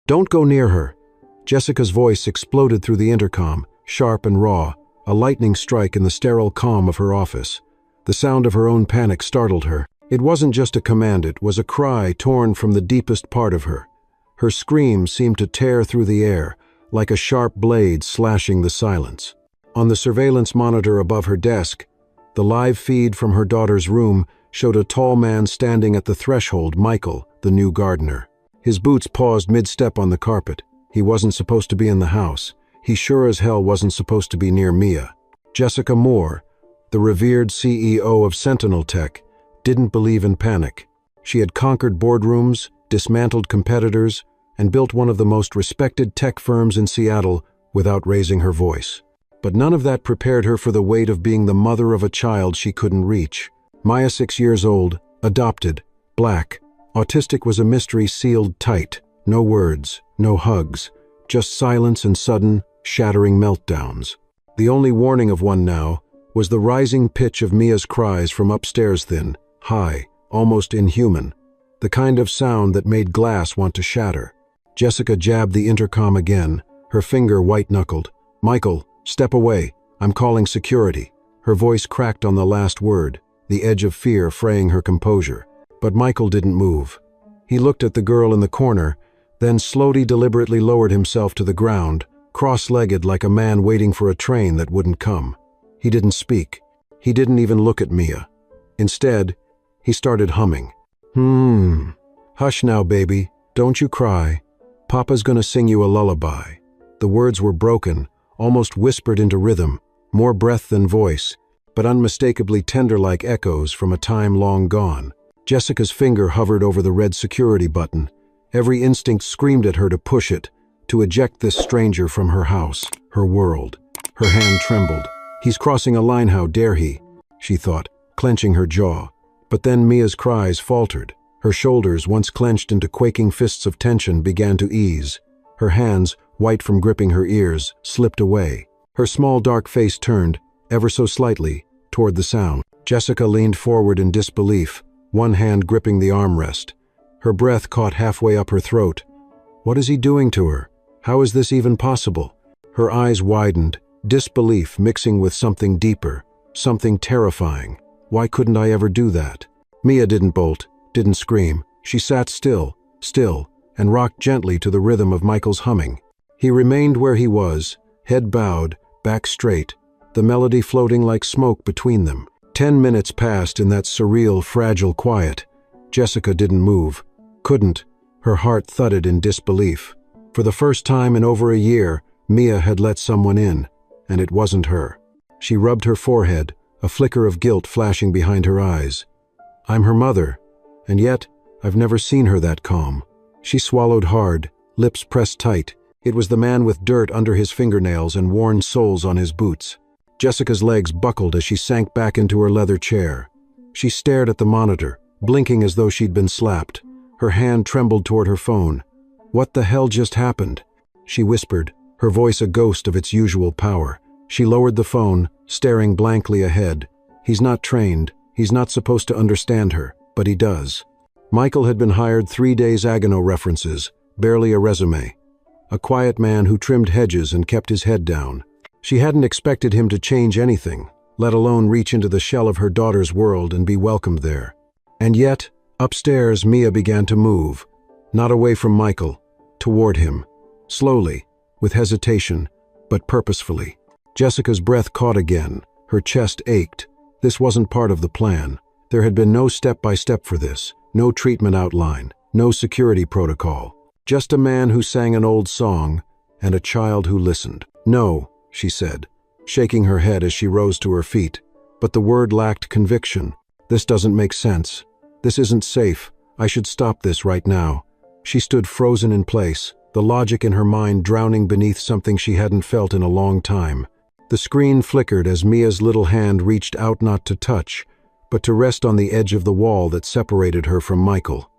"Don't go near her." Jessica's voice exploded through the intercom, sharp and raw, a lightning strike in the sterile calm of her office. The sound of her own panic startled her. It wasn't just a command, it was a cry torn from the deepest part of her. Her scream seemed to tear through the air, like a sharp blade slashing the silence. On the surveillance monitor above her desk, the live feed from her daughter's room showed a tall man standing at the threshold, Michael, the new gardener. His boots paused mid-step on the carpet. He wasn't supposed to be in the house. He sure as hell wasn't supposed to be near Mia. Jessica Moore, the revered CEO of Sentinel Tech, didn't believe in panic. She had conquered boardrooms, dismantled competitors, and built one of the most respected tech firms in Seattle without raising her voice. But none of that prepared her for the weight of being the mother of a child she couldn't reach. Maya, 6 years old, adopted, black. Autistic was a mystery sealed tight. No words, no hugs, just silence and sudden, shattering meltdowns. The only warning of one now was the rising pitch of Mia's cries from upstairs, thin, high, almost inhuman, the kind of sound that made glass want to shatter. Jessica jabbed the intercom again, her finger white-knuckled. "Michael, step away. I'm calling security." Her voice cracked on the last word, the edge of fear fraying her composure. But Michael didn't move. He looked at the girl in the corner, then slowly, deliberately lowered himself to the ground, cross-legged like a man waiting for a train that wouldn't come. He didn't speak. He didn't even look at Mia. Instead, he started humming. Hush now, baby. Don't you cry. Papa's gonna sing you a lullaby." The words were broken, almost whispered into rhythm, more breath than voice, but unmistakably tender like echoes from a time long gone. Jessica's finger hovered over the red security button. Every instinct screamed at her to push it, to eject this stranger from her house, her world. Her hand trembled. "He's crossing a line, how dare he?" she thought, clenching her jaw. But then Mia's cries faltered. Her shoulders, once clenched into quaking fists of tension, began to ease. Her hands, white from gripping her ears, slipped away. Her small dark face turned, ever so slightly, toward the sound. Jessica leaned forward in disbelief, one hand gripping the armrest. Her breath caught halfway up her throat. What is he doing to her? How is this even possible? Her eyes widened, disbelief mixing with something deeper, something terrifying. Why couldn't I ever do that? Mia didn't bolt, didn't scream. She sat still, and rocked gently to the rhythm of Michael's humming. He remained where he was, head bowed, back straight, the melody floating like smoke between them. 10 minutes passed in that surreal, fragile quiet. Jessica didn't move. Couldn't. Her heart thudded in disbelief. For the first time in over a year, Mia had let someone in, and it wasn't her. She rubbed her forehead, a flicker of guilt flashing behind her eyes. I'm her mother, and yet I've never seen her that calm. She swallowed hard, lips pressed tight. It was the man with dirt under his fingernails and worn soles on his boots. Jessica's legs buckled as she sank back into her leather chair. She stared at the monitor, blinking as though she'd been slapped. Her hand trembled toward her phone. What the hell just happened? She whispered, her voice a ghost of its usual power. She lowered the phone, staring blankly ahead. He's not trained. He's not supposed to understand her, but he does. Michael had been hired 3 days Agano references, barely a resume. A quiet man who trimmed hedges and kept his head down. She hadn't expected him to change anything, let alone reach into the shell of her daughter's world and be welcomed there. And yet, upstairs, Mia began to move, not away from Michael, toward him, slowly, with hesitation, but purposefully. Jessica's breath caught again, her chest ached. This wasn't part of the plan. There had been no step-by-step for this, no treatment outline, no security protocol. Just a man who sang an old song, and a child who listened. "No," she said, shaking her head as she rose to her feet. But the word lacked conviction. "This doesn't make sense. This isn't safe. I should stop this right now." She stood frozen in place, the logic in her mind drowning beneath something she hadn't felt in a long time. The screen flickered as Mia's little hand reached out, not to touch, but to rest on the edge of the wall that separated her from Michael.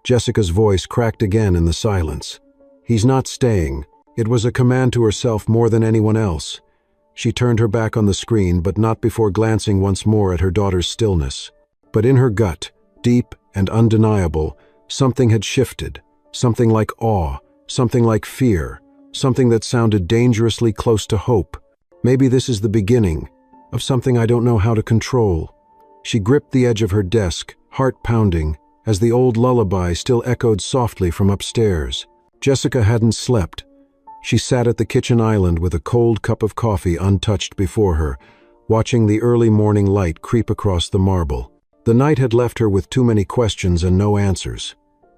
Jessica's voice cracked again in the silence. "He's not staying." It was a command to herself more than anyone else. She turned her back on the screen, but not before glancing once more at her daughter's stillness. But in her gut, deep and undeniable, something had shifted, something like awe, something like fear, something that sounded dangerously close to hope. Maybe this is the beginning of something I don't know how to control. She gripped the edge of her desk, heart pounding, as the old lullaby still echoed softly from upstairs. Jessica hadn't slept. She sat at the kitchen island with a cold cup of coffee untouched before her, watching the early morning light creep across the marble. The night had left her with too many questions and no answers.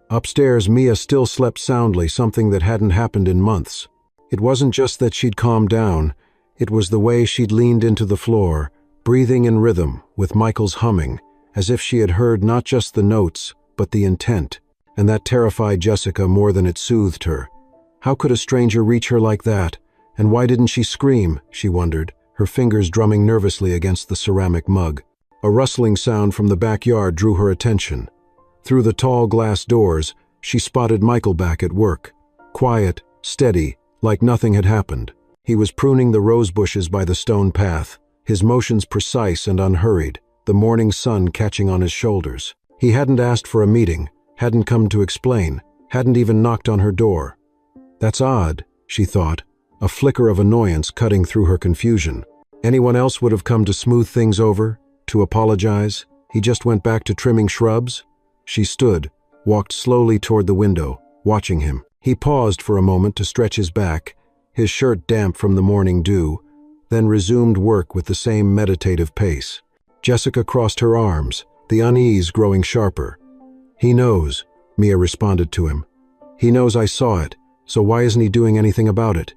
Upstairs, Mia still slept soundly, something that hadn't happened in months. It wasn't just that she'd calmed down, it was the way she'd leaned into the floor, breathing in rhythm, with Michael's humming, as if she had heard not just the notes, but the intent, and that terrified Jessica more than it soothed her. How could a stranger reach her like that? And why didn't she scream, she wondered, her fingers drumming nervously against the ceramic mug. A rustling sound from the backyard drew her attention. Through the tall glass doors, she spotted Michael back at work. Quiet, steady, like nothing had happened. He was pruning the rose bushes by the stone path, his motions precise and unhurried, the morning sun catching on his shoulders. He hadn't asked for a meeting, hadn't come to explain, hadn't even knocked on her door. That's odd, she thought, a flicker of annoyance cutting through her confusion. Anyone else would have come to smooth things over, to apologize. He just went back to trimming shrubs. She stood, walked slowly toward the window, watching him. He paused for a moment to stretch his back, his shirt damp from the morning dew, then resumed work with the same meditative pace. Jessica crossed her arms, the unease growing sharper. He knows, Mia responded to him. He knows I saw it, so why isn't he doing anything about it?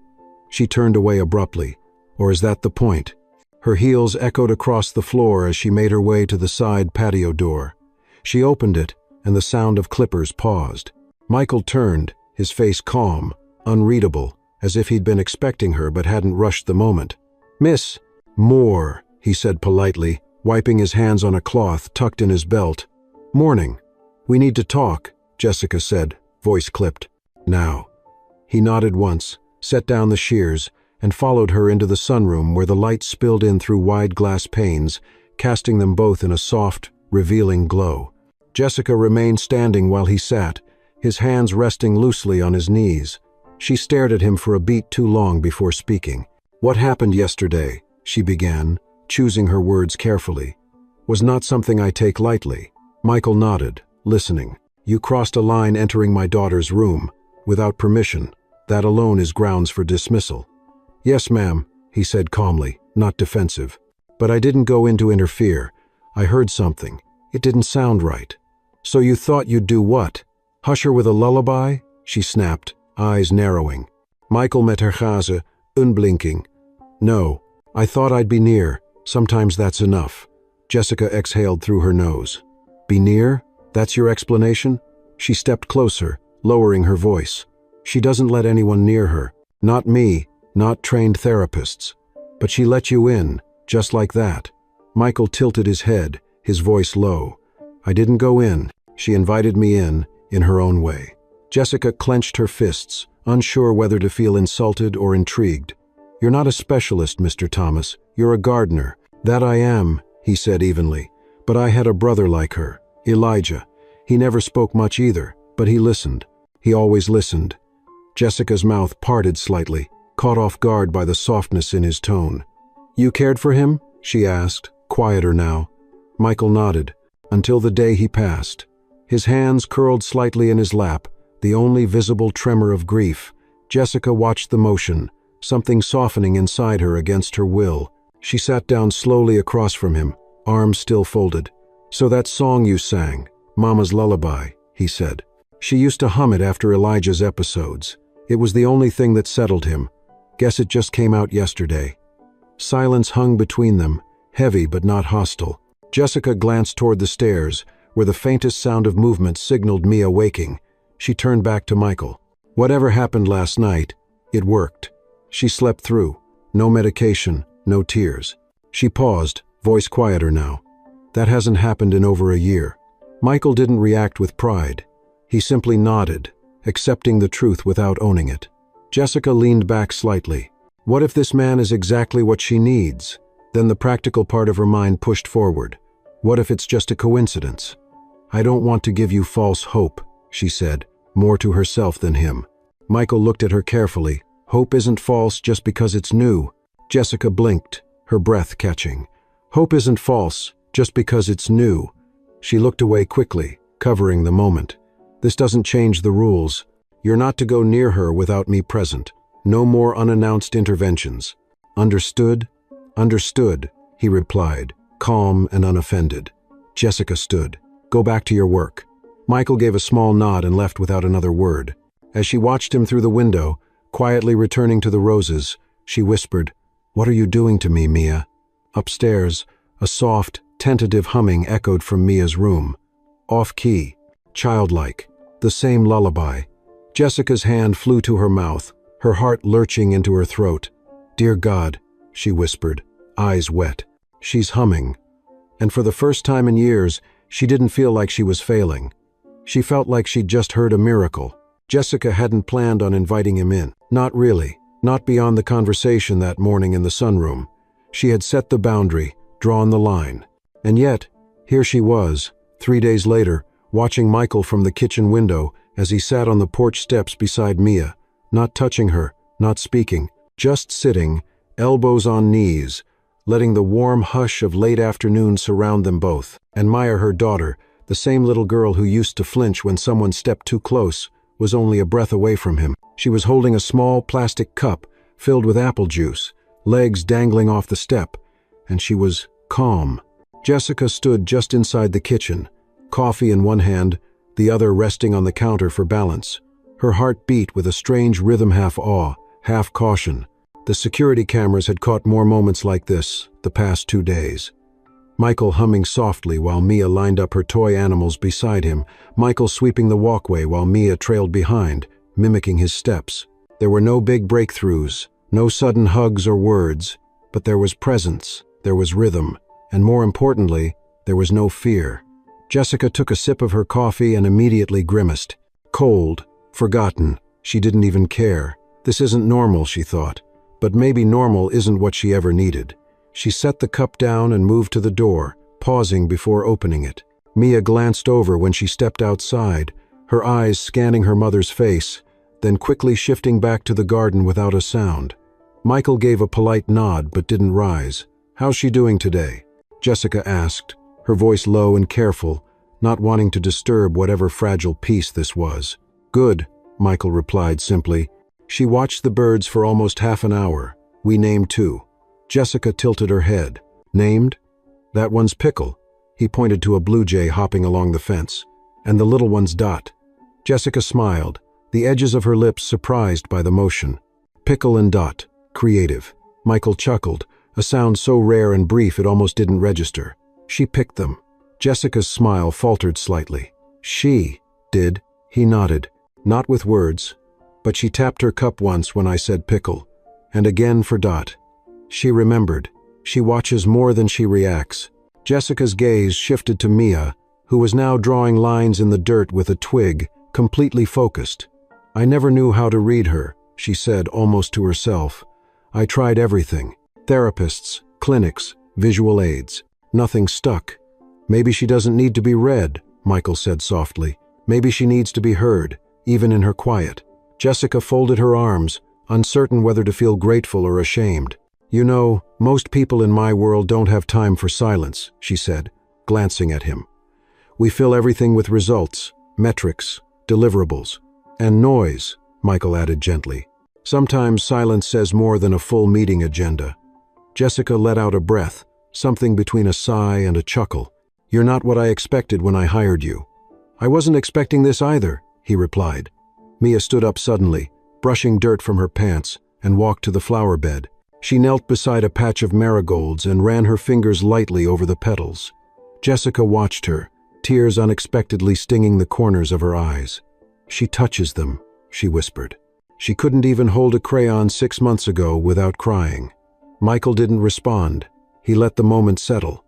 She turned away abruptly. Or is that the point? Her heels echoed across the floor as she made her way to the side patio door. She opened it, and the sound of clippers paused. Michael turned, his face calm, unreadable, as if he'd been expecting her but hadn't rushed the moment. "Miss, more," he said politely, wiping his hands on a cloth tucked in his belt. "Morning. We need to talk," Jessica said, voice clipped. "Now." He nodded once, set down the shears, and followed her into the sunroom where the light spilled in through wide glass panes, casting them both in a soft, revealing glow. Jessica remained standing while he sat, his hands resting loosely on his knees. She stared at him for a beat too long before speaking. "What happened yesterday," she began, choosing her words carefully, "was not something I take lightly." Michael nodded, listening. "You crossed a line entering my daughter's room, without permission. That alone is grounds for dismissal." "Yes, ma'am," he said calmly, not defensive. "But I didn't go in to interfere. I heard something. It didn't sound right." "So you thought you'd do what? Hush her with a lullaby?" she snapped, eyes narrowing. Michael met her gaze, unblinking. "No, I thought I'd be near. Sometimes that's enough." Jessica exhaled through her nose. "Be near? That's your explanation?" She stepped closer, lowering her voice. "She doesn't let anyone near her. Not me, not trained therapists. But she let you in, just like that." Michael tilted his head, his voice low. "I didn't go in. She invited me in her own way." Jessica clenched her fists, unsure whether to feel insulted or intrigued. "You're not a specialist, Mr. Thomas. You're a gardener." "That I am," he said evenly. "But I had a brother like her, Elijah. He never spoke much either, but he listened. He always listened." Jessica's mouth parted slightly, caught off guard by the softness in his tone. "You cared for him?" she asked, quieter now. Michael nodded, until the day he passed. His hands curled slightly in his lap, the only visible tremor of grief. Jessica watched the motion, something softening inside her against her will. She sat down slowly across from him, arms still folded. "So that song you sang, Mama's Lullaby," he said. She used to hum it after Elijah's episodes. It was the only thing that settled him. Guess it just came out yesterday. Silence hung between them, heavy but not hostile. Jessica glanced toward the stairs, where the faintest sound of movement signaled Mia waking. She turned back to Michael. "Whatever happened last night, it worked. She slept through. No medication, no tears." She paused, voice quieter now. "That hasn't happened in over a year." Michael didn't react with pride. He simply nodded, accepting the truth without owning it. Jessica leaned back slightly. What if this man is exactly what she needs? Then the practical part of her mind pushed forward. What if it's just a coincidence? "I don't want to give you false hope," she said, more to herself than him. Michael looked at her carefully. Hope isn't false just because it's new. Jessica blinked, her breath catching. Hope isn't false just because it's new. She looked away quickly, covering the moment. This doesn't change the rules. You're not to go near her without me present. No more unannounced interventions. Understood? Understood, he replied, calm and unoffended. Jessica stood. Go back to your work. Michael gave a small nod and left without another word. As she watched him through the window, quietly returning to the roses, she whispered, "What are you doing to me, Mia?" Upstairs, a soft, tentative humming echoed from Mia's room. Off-key, childlike, the same lullaby. Jessica's hand flew to her mouth, her heart lurching into her throat. "Dear God," she whispered, eyes wet. "She's humming." And for the first time in years, she didn't feel like she was failing. She felt like she'd just heard a miracle. Jessica hadn't planned on inviting him in. Not really. Not beyond the conversation that morning in the sunroom. She had set the boundary, drawn the line. And yet, here she was, 3 days later, watching Michael from the kitchen window as he sat on the porch steps beside Mia, not touching her, not speaking, just sitting, elbows on knees, letting the warm hush of late afternoon surround them both. And Maya, her daughter, the same little girl who used to flinch when someone stepped too close, was only a breath away from him. She was holding a small plastic cup filled with apple juice, legs dangling off the step, and she was calm. Jessica stood just inside the kitchen, coffee in one hand, the other resting on the counter for balance. Her heart beat with a strange rhythm, half awe, half caution. The security cameras had caught more moments like this the past 2 days. Michael humming softly while Mia lined up her toy animals beside him, Michael sweeping the walkway while Mia trailed behind, mimicking his steps. There were no big breakthroughs, no sudden hugs or words, but there was presence, there was rhythm, and more importantly, there was no fear. Jessica took a sip of her coffee and immediately grimaced. Cold, forgotten, she didn't even care. This isn't normal, she thought, but maybe normal isn't what she ever needed. She set the cup down and moved to the door, pausing before opening it. Mia glanced over when she stepped outside, her eyes scanning her mother's face, then quickly shifting back to the garden without a sound. Michael gave a polite nod but didn't rise. "How's she doing today?" Jessica asked, her voice low and careful, not wanting to disturb whatever fragile peace this was. "Good," Michael replied simply. "She watched the birds for almost half an hour. We named 2. Jessica tilted her head. "Named? That one's Pickle." He pointed to a blue jay hopping along the fence. "And the little one's Dot." Jessica smiled, the edges of her lips surprised by the motion. "Pickle and Dot. Creative." Michael chuckled, a sound so rare and brief it almost didn't register. "She picked them." Jessica's smile faltered slightly. "She did?" He nodded. "Not with words, but she tapped her cup once when I said Pickle, and again for Dot. She remembered. She watches more than she reacts." Jessica's gaze shifted to Mia, who was now drawing lines in the dirt with a twig, completely focused. "I never knew how to read her," she said almost to herself. "I tried everything. Therapists, clinics, visual aids. Nothing stuck." "Maybe she doesn't need to be read," Michael said softly. "Maybe she needs to be heard, even in her quiet." Jessica folded her arms, uncertain whether to feel grateful or ashamed. "You know, most people in my world don't have time for silence," she said, glancing at him. "We fill everything with results, metrics, deliverables. And noise," Michael added gently. "Sometimes silence says more than a full meeting agenda." Jessica let out a breath, something between a sigh and a chuckle. "You're not what I expected when I hired you." "I wasn't expecting this either," he replied. Mia stood up suddenly, brushing dirt from her pants, and walked to the flower bed. She knelt beside a patch of marigolds and ran her fingers lightly over the petals. Jessica watched her, tears unexpectedly stinging the corners of her eyes. "She touches them," she whispered. "She couldn't even hold a crayon 6 months ago without crying." Michael didn't respond. He let the moment settle.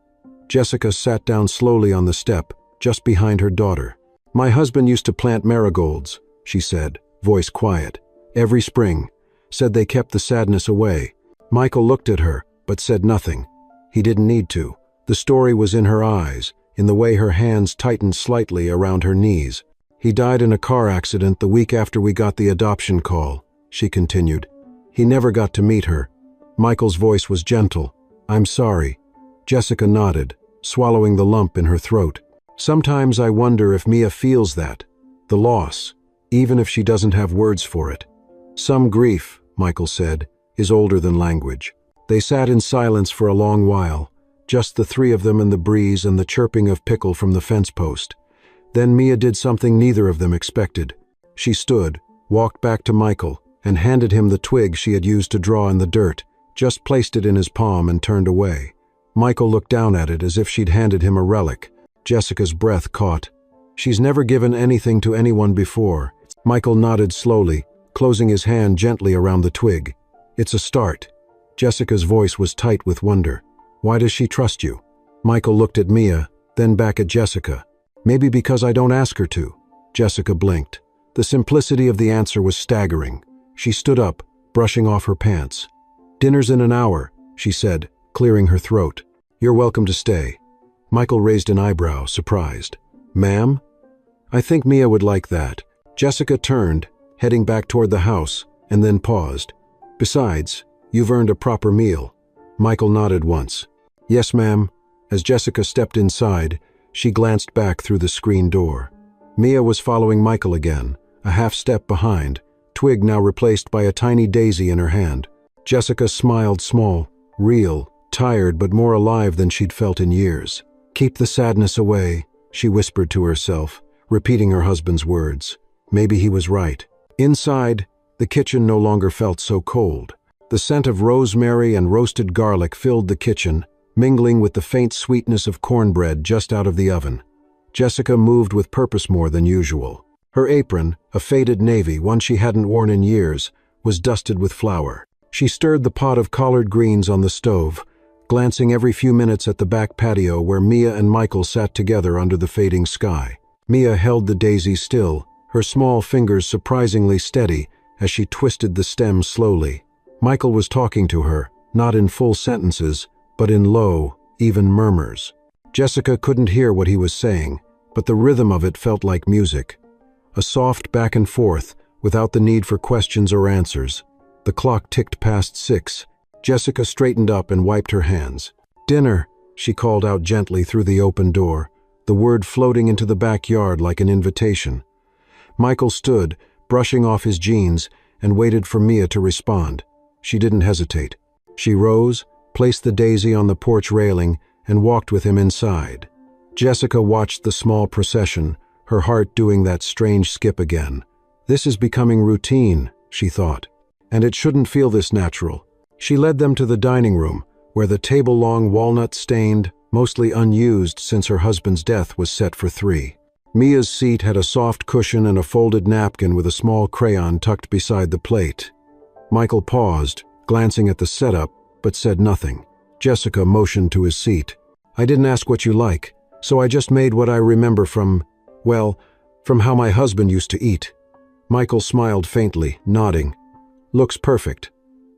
Jessica sat down slowly on the step, just behind her daughter. "My husband used to plant marigolds," she said, voice quiet. "Every spring. Said they kept the sadness away." Michael looked at her, but said nothing. He didn't need to. The story was in her eyes, in the way her hands tightened slightly around her knees. He died in a car accident the week after we got the adoption call, she continued. He never got to meet her. Michael's voice was gentle. I'm sorry. Jessica nodded, swallowing the lump in her throat. Sometimes I wonder if Mia feels that, the loss, even if she doesn't have words for it. Some grief, Michael said, is older than language. They sat in silence for a long while, just the three of them and the breeze and the chirping of Pickle from the fence post. Then Mia did something neither of them expected. She stood, walked back to Michael, and handed him the twig she had used to draw in the dirt, just placed it in his palm and turned away. Michael looked down at it as if she'd handed him a relic. Jessica's breath caught. She's never given anything to anyone before. Michael nodded slowly, closing his hand gently around the twig. It's a start. Jessica's voice was tight with wonder. Why does she trust you? Michael looked at Mia, then back at Jessica. Maybe because I don't ask her to. Jessica blinked. The simplicity of the answer was staggering. She stood up, brushing off her pants. Dinner's in an hour, she said, clearing her throat. You're welcome to stay. Michael raised an eyebrow, surprised. Ma'am? I think Mia would like that. Jessica turned, heading back toward the house, and then paused. Besides, you've earned a proper meal. Michael nodded once. Yes, ma'am. As Jessica stepped inside, she glanced back through the screen door. Mia was following Michael again, a half step behind, twig now replaced by a tiny daisy in her hand. Jessica smiled small, real, tired but more alive than she'd felt in years. Keep the sadness away, she whispered to herself, repeating her husband's words. Maybe he was right. Inside, the kitchen no longer felt so cold. The scent of rosemary and roasted garlic filled the kitchen, mingling with the faint sweetness of cornbread just out of the oven. Jessica moved with purpose more than usual. Her apron, a faded navy, one she hadn't worn in years, was dusted with flour. She stirred the pot of collard greens on the stove, glancing every few minutes at the back patio where Mia and Michael sat together under the fading sky. Mia held the daisy still, her small fingers surprisingly steady as she twisted the stem slowly. Michael was talking to her, not in full sentences, but in low, even murmurs. Jessica couldn't hear what he was saying, but the rhythm of it felt like music. A soft back and forth, without the need for questions or answers. The clock ticked past 6. Jessica straightened up and wiped her hands. Dinner, she called out gently through the open door, the word floating into the backyard like an invitation. Michael stood, brushing off his jeans, and waited for Mia to respond. She didn't hesitate. She rose, placed the daisy on the porch railing, and walked with him inside. Jessica watched the small procession, her heart doing that strange skip again. This is becoming routine, she thought, and it shouldn't feel this natural. She led them to the dining room, where the table-long walnut-stained, mostly unused since her husband's death, was set for 3. Mia's seat had a soft cushion and a folded napkin with a small crayon tucked beside the plate. Michael paused, glancing at the setup, but said nothing. Jessica motioned to his seat. I didn't ask what you like, so I just made what I remember from how my husband used to eat. Michael smiled faintly, nodding. Looks perfect.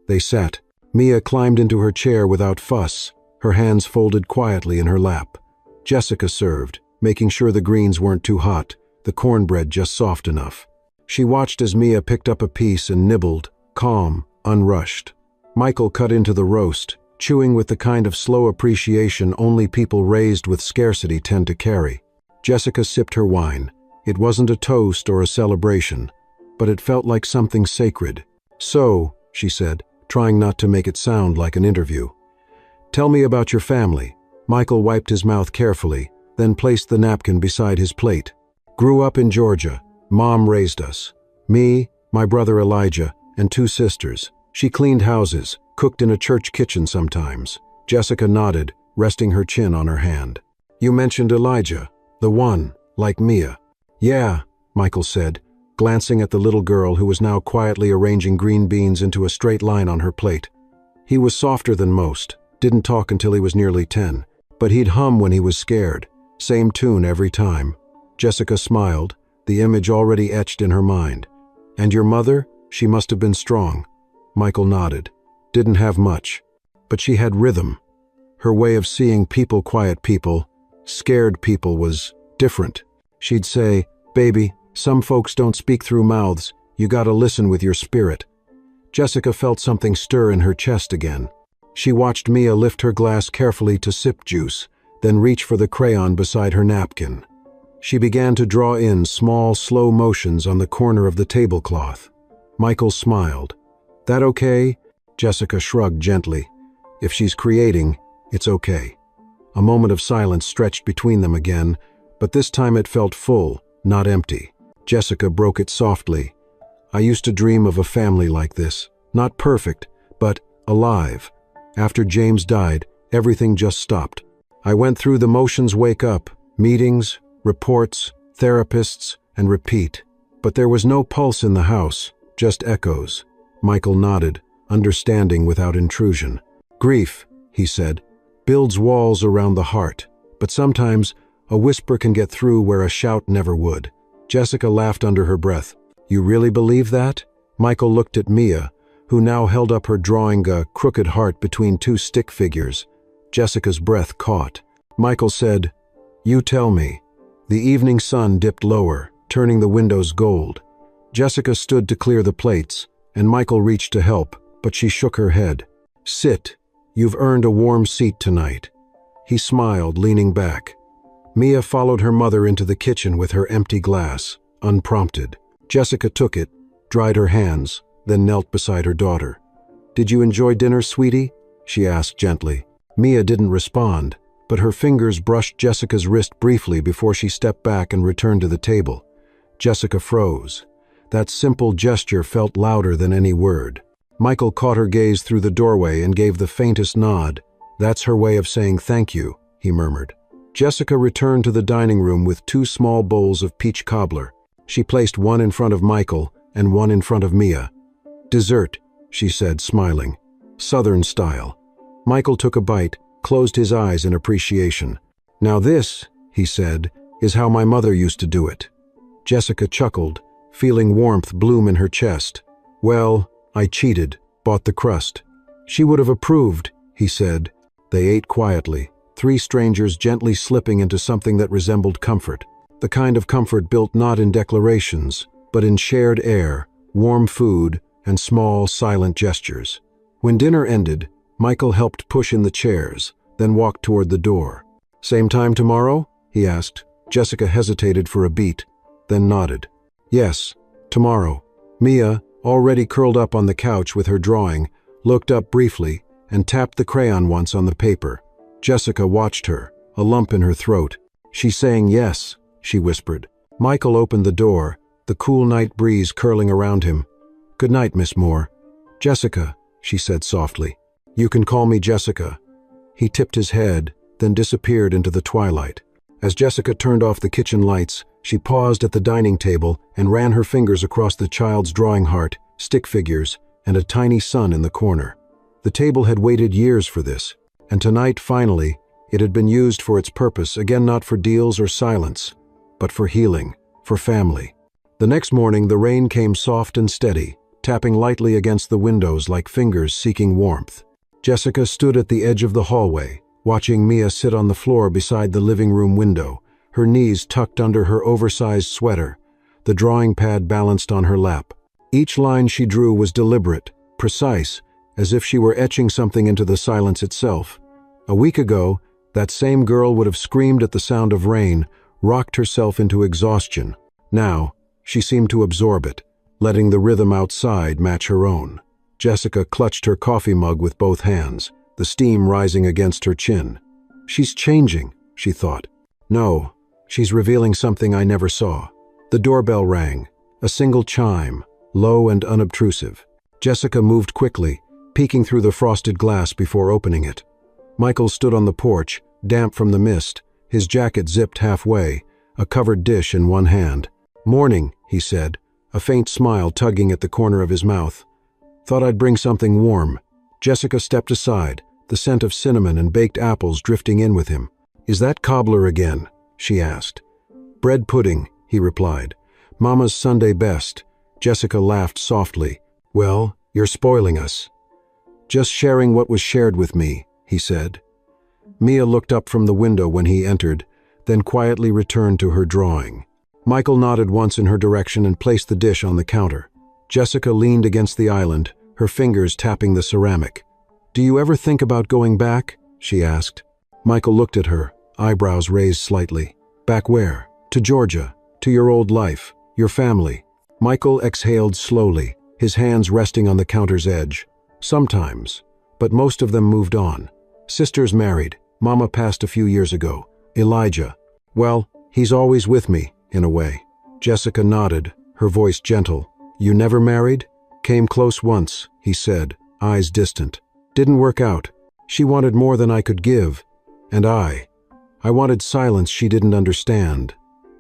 They sat. Mia climbed into her chair without fuss, her hands folded quietly in her lap. Jessica served, making sure the greens weren't too hot, the cornbread just soft enough. She watched as Mia picked up a piece and nibbled, calm, unrushed. Michael cut into the roast, chewing with the kind of slow appreciation only people raised with scarcity tend to carry. Jessica sipped her wine. It wasn't a toast or a celebration, but it felt like something sacred. So, she said, trying not to make it sound like an interview. Tell me about your family. Michael wiped his mouth carefully, then placed the napkin beside his plate. Grew up in Georgia. Mom raised us. Me, my brother Elijah, and 2 sisters. She cleaned houses, cooked in a church kitchen sometimes. Jessica nodded, resting her chin on her hand. You mentioned Elijah, the one, like Mia. Yeah, Michael said, glancing at the little girl who was now quietly arranging green beans into a straight line on her plate. He was softer than most, didn't talk until he was nearly 10, but he'd hum when he was scared, same tune every time. Jessica smiled, the image already etched in her mind. And your mother? She must have been strong. Michael nodded. Didn't have much, but she had rhythm. Her way of seeing quiet people, scared people was different. She'd say, baby, Some folks don't speak through mouths, you gotta listen with your spirit. Jessica felt something stir in her chest again. She watched Mia lift her glass carefully to sip juice, then reach for the crayon beside her napkin. She began to draw in small, slow motions on the corner of the tablecloth. Michael smiled. "That okay?" Jessica shrugged gently. "If she's creating, it's okay." A moment of silence stretched between them again, but this time it felt full, not empty. Jessica broke it softly. "I used to dream of a family like this. Not perfect, but alive. After James died, everything just stopped. I went through the motions, wake up, meetings, reports, therapists, and repeat. But there was no pulse in the house, just echoes." Michael nodded, understanding without intrusion. "Grief," he said, "builds walls around the heart, but sometimes a whisper can get through where a shout never would." Jessica laughed under her breath. "You really believe that?" Michael looked at Mia, who now held up her drawing a crooked heart between two stick figures. Jessica's breath caught. Michael said, "You tell me." The evening sun dipped lower, turning the windows gold. Jessica stood to clear the plates, and Michael reached to help, but she shook her head. "Sit. You've earned a warm seat tonight." He smiled, leaning back. Mia followed her mother into the kitchen with her empty glass, unprompted. Jessica took it, dried her hands, then knelt beside her daughter. "Did you enjoy dinner, sweetie?" she asked gently. Mia didn't respond, but her fingers brushed Jessica's wrist briefly before she stepped back and returned to the table. Jessica froze. That simple gesture felt louder than any word. Michael caught her gaze through the doorway and gave the faintest nod. "That's her way of saying thank you," he murmured. Jessica returned to the dining room with 2 small bowls of peach cobbler. She placed one in front of Michael and one in front of Mia. "Dessert," she said, smiling. "Southern style." Michael took a bite, closed his eyes in appreciation. "Now this," he said, "is how my mother used to do it." Jessica chuckled, feeling warmth bloom in her chest. "Well, I cheated, bought the crust." "She would have approved," he said. They ate quietly, 3 strangers gently slipping into something that resembled comfort. The kind of comfort built not in declarations, but in shared air, warm food, and small, silent gestures. When dinner ended, Michael helped push in the chairs, then walked toward the door. "Same time tomorrow?" he asked. Jessica hesitated for a beat, then nodded. "Yes, tomorrow." Mia, already curled up on the couch with her drawing, looked up briefly and tapped the crayon once on the paper. Jessica watched her, a lump in her throat. "She's saying yes," she whispered. Michael opened the door, the cool night breeze curling around him. "Good night, Miss Moore." "Jessica," she said softly. "You can call me Jessica." He tipped his head, then disappeared into the twilight. As Jessica turned off the kitchen lights, she paused at the dining table and ran her fingers across the child's drawing heart, stick figures, and a tiny sun in the corner. The table had waited years for this, and tonight, finally, it had been used for its purpose, again not for deals or silence, but for healing, for family. The next morning, the rain came soft and steady, tapping lightly against the windows like fingers seeking warmth. Jessica stood at the edge of the hallway, watching Mia sit on the floor beside the living room window, her knees tucked under her oversized sweater, the drawing pad balanced on her lap. Each line she drew was deliberate, precise, as if she were etching something into the silence itself. A week ago, that same girl would have screamed at the sound of rain, rocked herself into exhaustion. Now, she seemed to absorb it, letting the rhythm outside match her own. Jessica clutched her coffee mug with both hands, the steam rising against her chin. "She's changing," she thought. "No, she's revealing something I never saw." The doorbell rang, a single chime, low and unobtrusive. Jessica moved quickly, peeking through the frosted glass before opening it. Michael stood on the porch, damp from the mist, his jacket zipped halfway, a covered dish in one hand. "Morning," he said, a faint smile tugging at the corner of his mouth. "Thought I'd bring something warm." Jessica stepped aside, the scent of cinnamon and baked apples drifting in with him. "Is that cobbler again?" she asked. "Bread pudding," he replied. "Mama's Sunday best." Jessica laughed softly. "Well, you're spoiling us." "Just sharing what was shared with me," he said. Mia looked up from the window when he entered, then quietly returned to her drawing. Michael nodded once in her direction and placed the dish on the counter. Jessica leaned against the island, her fingers tapping the ceramic. "Do you ever think about going back?" she asked. Michael looked at her, eyebrows raised slightly. "Back where?" "To Georgia. To your old life. Your family." Michael exhaled slowly, his hands resting on the counter's edge. "Sometimes. But most of them moved on. Sister's married. Mama passed a few years ago. Elijah. Well, he's always with me, in a way." Jessica nodded, her voice gentle. "You never married?" "Came close once," he said, eyes distant. "Didn't work out. She wanted more than I could give. And I wanted silence she didn't understand."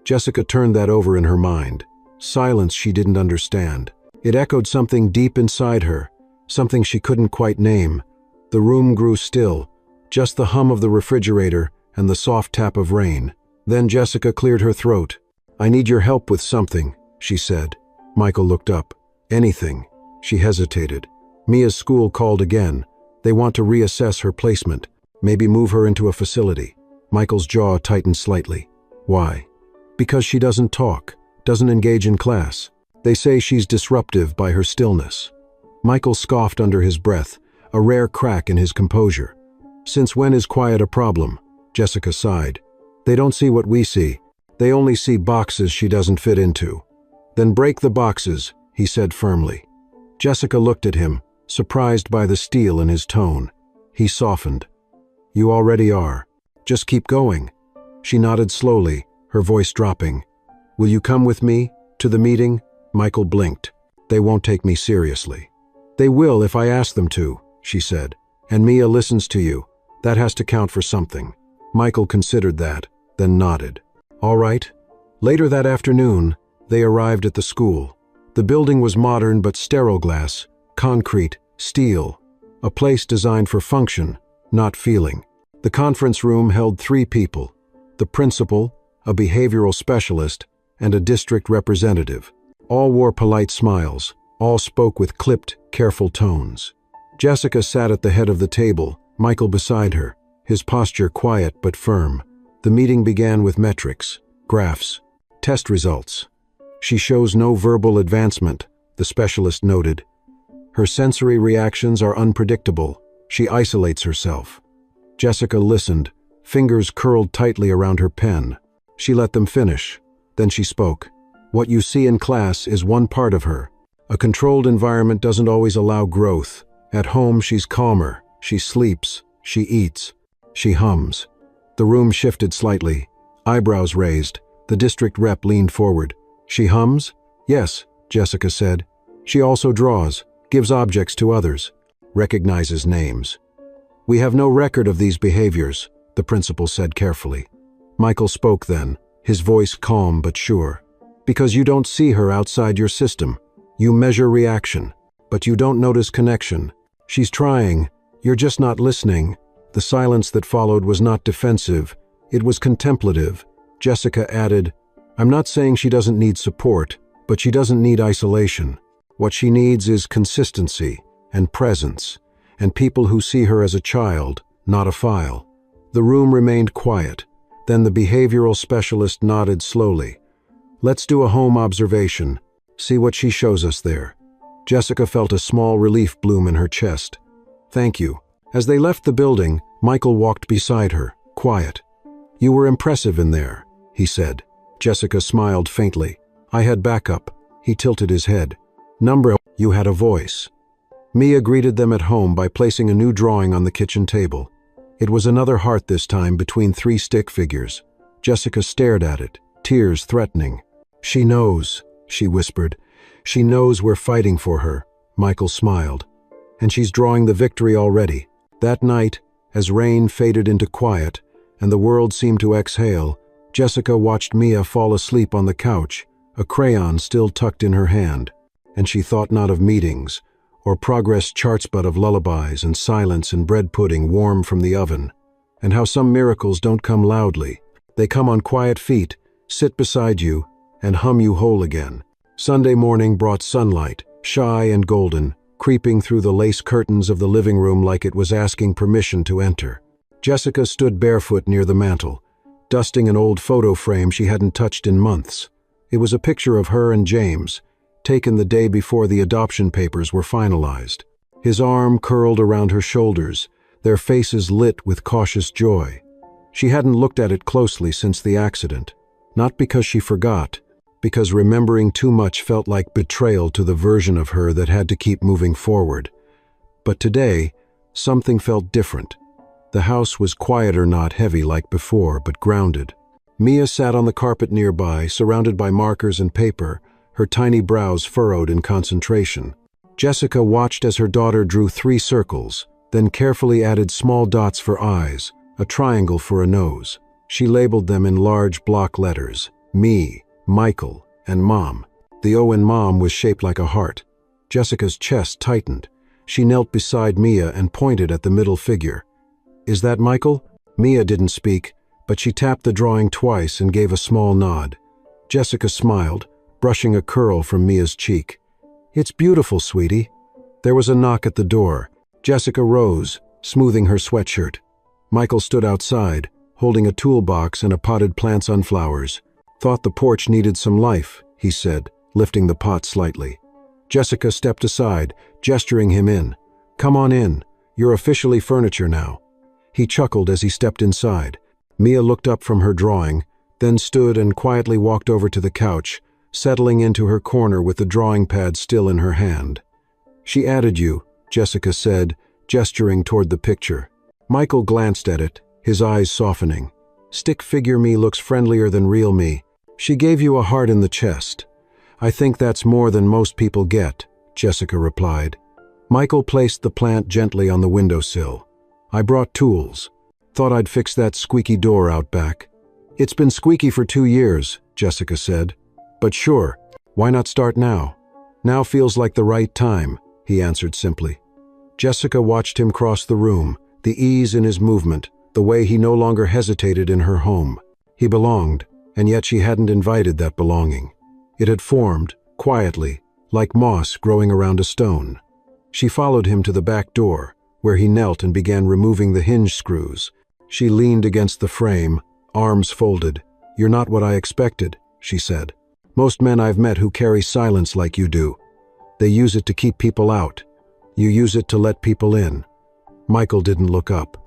Jessica turned that over in her mind. Silence she didn't understand. It echoed something deep inside her, something she couldn't quite name. The room grew still, just the hum of the refrigerator and the soft tap of rain. Then Jessica cleared her throat. "I need your help with something," she said. Michael looked up. "Anything." She hesitated. "Mia's school called again. They want to reassess her placement, maybe move her into a facility." Michael's jaw tightened slightly. "Why?" "Because she doesn't talk, doesn't engage in class. They say she's disruptive by her stillness." Michael scoffed under his breath, a rare crack in his composure. "Since when is quiet a problem?" Jessica sighed. "They don't see what we see. They only see boxes she doesn't fit into." "Then break the boxes," he said firmly. Jessica looked at him, surprised by the steel in his tone. He softened. "You already are. Just keep going." She nodded slowly, her voice dropping. "Will you come with me? To the meeting?" Michael blinked. "They won't take me seriously." "They will if I ask them to," she said. "And Mia listens to you. That has to count for something." Michael considered that, then nodded. "All right." Later that afternoon, they arrived at the school. The building was modern but sterile glass, concrete, steel, a place designed for function, not feeling. The conference room held 3 people: the principal, a behavioral specialist, and a district representative. All wore polite smiles. All spoke with clipped, careful tones. Jessica sat at the head of the table, Michael beside her, his posture quiet but firm. The meeting began with metrics, graphs, test results. "She shows no verbal advancement," the specialist noted. "Her sensory reactions are unpredictable. She isolates herself." Jessica listened, fingers curled tightly around her pen. She let them finish. Then she spoke. "What you see in class is one part of her. A controlled environment doesn't always allow growth. At home, she's calmer. She sleeps. She eats. She hums." The room shifted slightly, eyebrows raised. The district rep leaned forward. "She hums?" "Yes," Jessica said. "She also draws, gives objects to others, recognizes names." "We have no record of these behaviors," the principal said carefully. Michael spoke then, his voice calm but sure. "Because you don't see her outside your system. You measure reaction, but you don't notice connection. She's trying, you're just not listening." The silence that followed was not defensive, it was contemplative. Jessica added, "I'm not saying she doesn't need support, but she doesn't need isolation. What she needs is consistency and presence, and people who see her as a child, not a file." The room remained quiet. Then the behavioral specialist nodded slowly. "Let's do a home observation. See what she shows us there." Jessica felt a small relief bloom in her chest. "Thank you." As they left the building, Michael walked beside her, quiet. "You were impressive in there," he said. Jessica smiled faintly. "I had backup." He tilted his head. "You had a voice." Mia greeted them at home by placing a new drawing on the kitchen table. It was another heart this time between 3 stick figures. Jessica stared at it, tears threatening. "She knows," she whispered. "She knows we're fighting for her." Michael smiled. "And she's drawing the victory already." That night, as rain faded into quiet and the world seemed to exhale, Jessica watched Mia fall asleep on the couch, a crayon still tucked in her hand. And she thought not of meetings, or progress charts but of lullabies and silence and bread pudding warm from the oven, and how some miracles don't come loudly. They come on quiet feet, sit beside you, and hum you whole again. Sunday morning brought sunlight, shy and golden, creeping through the lace curtains of the living room like it was asking permission to enter. Jessica stood barefoot near the mantel, dusting an old photo frame she hadn't touched in months. It was a picture of her and James, taken the day before the adoption papers were finalized. His arm curled around her shoulders, their faces lit with cautious joy. She hadn't looked at it closely since the accident, not because she forgot, because remembering too much felt like betrayal to the version of her that had to keep moving forward. But today, something felt different. The house was quieter, not heavy like before, but grounded. Mia sat on the carpet nearby, surrounded by markers and paper, her tiny brows furrowed in concentration. Jessica watched as her daughter drew 3 circles, then carefully added small dots for eyes, a triangle for a nose. She labeled them in large block letters: me, Michael, and Mom. The O in Mom was shaped like a heart. Jessica's chest tightened. She knelt beside Mia and pointed at the middle figure. "Is that Michael?" Mia didn't speak, but she tapped the drawing twice and gave a small nod. Jessica smiled, brushing a curl from Mia's cheek. "It's beautiful, sweetie." There was a knock at the door. Jessica rose, smoothing her sweatshirt. Michael stood outside, holding a toolbox and a potted plant sunflowers. "Thought the porch needed some life," he said, lifting the pot slightly. Jessica stepped aside, gesturing him in. "Come on in. You're officially furniture now." He chuckled as he stepped inside. Mia looked up from her drawing, then stood and quietly walked over to the couch, settling into her corner with the drawing pad still in her hand. "She added you," Jessica said, gesturing toward the picture. Michael glanced at it, his eyes softening. "Stick figure me looks friendlier than real me. She gave you a heart in the chest. I think that's more than most people get," Jessica replied. Michael placed the plant gently on the windowsill. "I brought tools. Thought I'd fix that squeaky door out back." "It's been squeaky for 2 years," Jessica said. "But sure, why not start now?" "Now feels like the right time," he answered simply. Jessica watched him cross the room, the ease in his movement, the way he no longer hesitated in her home. He belonged, and yet she hadn't invited that belonging. It had formed, quietly, like moss growing around a stone. She followed him to the back door, where he knelt and began removing the hinge screws. She leaned against the frame, arms folded. "You're not what I expected," she said. "Most men I've met who carry silence like you do. They use it to keep people out. You use it to let people in." Michael didn't look up.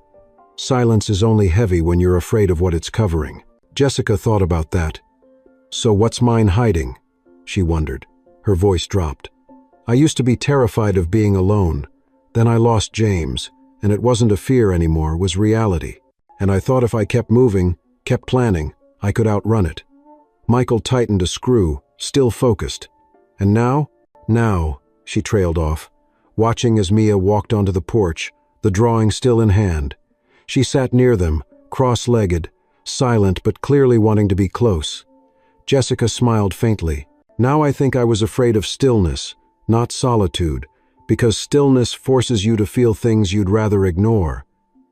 Silence is only heavy when you're afraid of what it's covering. Jessica thought about that. "So what's mine hiding?" she wondered. Her voice dropped. "I used to be terrified of being alone. Then I lost James, and it wasn't a fear anymore, it was reality. And I thought if I kept moving, kept planning, I could outrun it." Michael tightened a screw, still focused. "And now?" "Now," she trailed off, watching as Mia walked onto the porch, the drawing still in hand. She sat near them, cross-legged, silent but clearly wanting to be close. Jessica smiled faintly. "Now I think I was afraid of stillness, not solitude, because stillness forces you to feel things you'd rather ignore."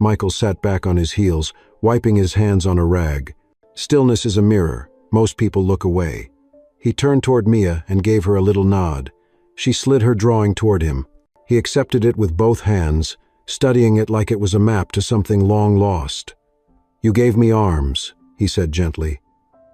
Michael sat back on his heels, wiping his hands on a rag. "Stillness is a mirror. Most people look away." He turned toward Mia and gave her a little nod. She slid her drawing toward him. He accepted it with both hands, studying it like it was a map to something long lost. "You gave me arms," he said gently.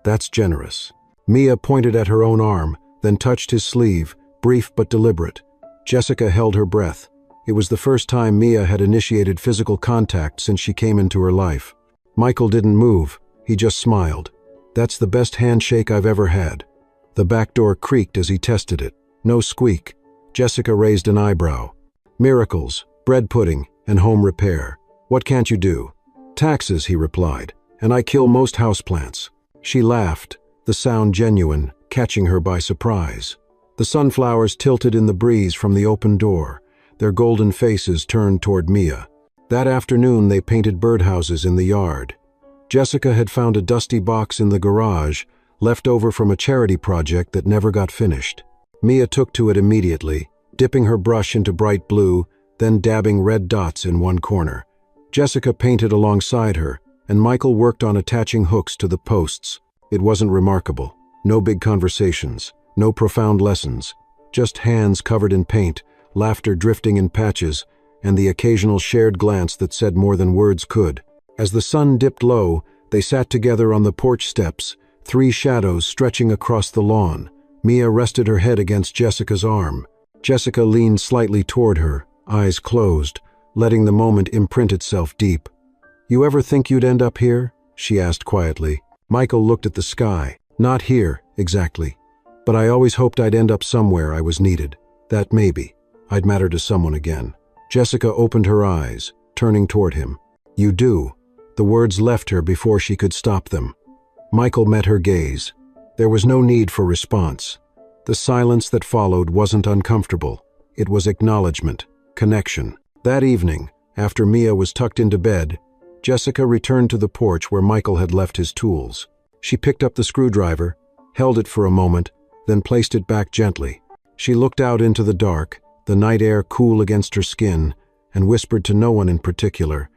"That's generous." Mia pointed at her own arm, then touched his sleeve, brief but deliberate. Jessica held her breath. It was the first time Mia had initiated physical contact since she came into her life. Michael didn't move. He just smiled. "That's the best handshake I've ever had." The back door creaked as he tested it. No squeak. Jessica raised an eyebrow. "Miracles, bread pudding, and home repair. What can't you do?" "Taxes," he replied, "and I kill most houseplants." She laughed, the sound genuine, catching her by surprise. The sunflowers tilted in the breeze from the open door, their golden faces turned toward Mia. That afternoon they painted birdhouses in the yard. Jessica had found a dusty box in the garage, left over from a charity project that never got finished. Mia took to it immediately, dipping her brush into bright blue, then dabbing red dots in one corner. Jessica painted alongside her, and Michael worked on attaching hooks to the posts. It wasn't remarkable. No big conversations, no profound lessons, just hands covered in paint, laughter drifting in patches, and the occasional shared glance that said more than words could. As the sun dipped low, they sat together on the porch steps, three shadows stretching across the lawn. Mia rested her head against Jessica's arm. Jessica leaned slightly toward her, eyes closed, letting the moment imprint itself deep. "You ever think you'd end up here?" she asked quietly. Michael looked at the sky. "Not here, exactly. But I always hoped I'd end up somewhere I was needed. That maybe I'd matter to someone again." Jessica opened her eyes, turning toward him. "You do." The words left her before she could stop them. Michael met her gaze. There was no need for response. The silence that followed wasn't uncomfortable. It was acknowledgement, connection. That evening, after Mia was tucked into bed, Jessica returned to the porch where Michael had left his tools. She picked up the screwdriver, held it for a moment, then placed it back gently. She looked out into the dark, the night air cool against her skin, and whispered to no one in particular,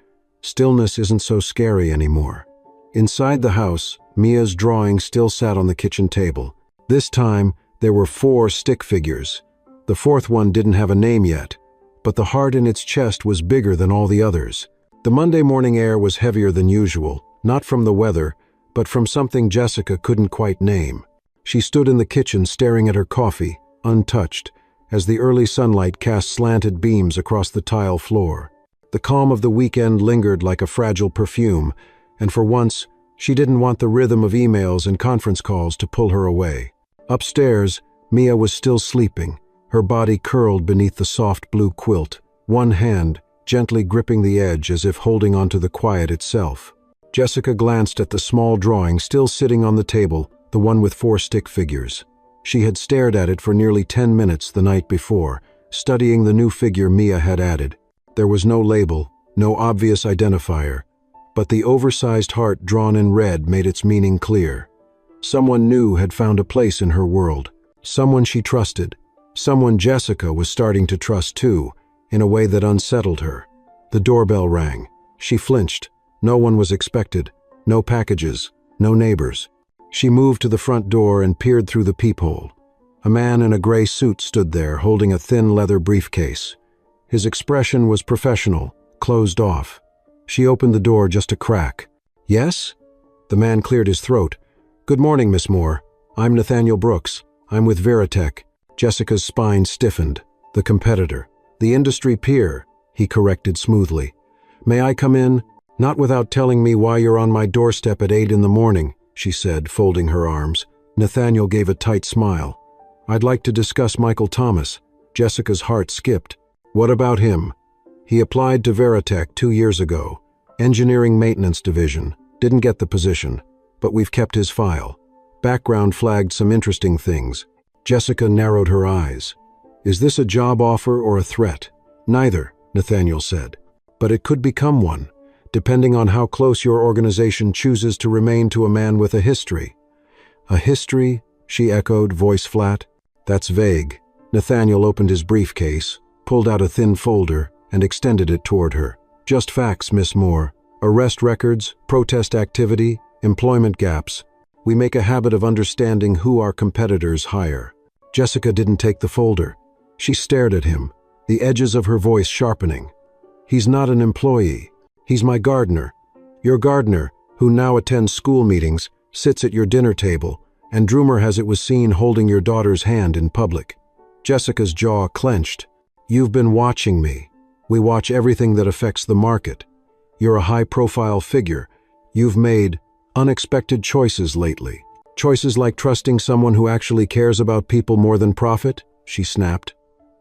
"Stillness isn't so scary anymore." Inside the house, Mia's drawing still sat on the kitchen table. This time, there were 4 stick figures. The 4th one didn't have a name yet, but the heart in its chest was bigger than all the others. The Monday morning air was heavier than usual, not from the weather, but from something Jessica couldn't quite name. She stood in the kitchen staring at her coffee, untouched, as the early sunlight cast slanted beams across the tile floor. The calm of the weekend lingered like a fragile perfume, and for once, she didn't want the rhythm of emails and conference calls to pull her away. Upstairs, Mia was still sleeping, her body curled beneath the soft blue quilt, one hand gently gripping the edge as if holding onto the quiet itself. Jessica glanced at the small drawing still sitting on the table, the one with 4 stick figures. She had stared at it for nearly 10 minutes the night before, studying the new figure Mia had added. There was no label, no obvious identifier, but the oversized heart drawn in red made its meaning clear. Someone new had found a place in her world, someone she trusted, someone Jessica was starting to trust too, in a way that unsettled her. The doorbell rang. She flinched. No one was expected. No packages. No neighbors. She moved to the front door and peered through the peephole. A man in a gray suit stood there, holding a thin leather briefcase. His expression was professional, closed off. She opened the door just a crack. "Yes?" The man cleared his throat. "Good morning, Miss Moore. I'm Nathaniel Brooks. I'm with Veritech." Jessica's spine stiffened. The competitor. "The industry peer," he corrected smoothly. "May I come in? Not without telling me why you're on my doorstep at 8 in the morning, she said, folding her arms. Nathaniel gave a tight smile. "I'd like to discuss Michael Thomas." Jessica's heart skipped. "What about him?" "He applied to Veritech 2 years ago. Engineering Maintenance Division. Didn't get the position, but we've kept his file. Background flagged some interesting things." Jessica narrowed her eyes. "Is this a job offer or a threat?" "Neither," Nathaniel said. "But it could become one, depending on how close your organization chooses to remain to a man with a history." "A history?" she echoed, voice flat. "That's vague." Nathaniel opened his briefcase, pulled out a thin folder, and extended it toward her. "Just facts, Miss Moore. Arrest records, protest activity, employment gaps. We make a habit of understanding who our competitors hire." Jessica didn't take the folder. She stared at him, the edges of her voice sharpening. "He's not an employee. He's my gardener. Your gardener, who now attends school meetings, sits at your dinner table, and rumor has it was seen holding your daughter's hand in public." Jessica's jaw clenched. "You've been watching me. We watch everything that affects the market. You're a high-profile figure. You've made unexpected choices lately. Choices like trusting someone who actually cares about people more than profit?" she snapped.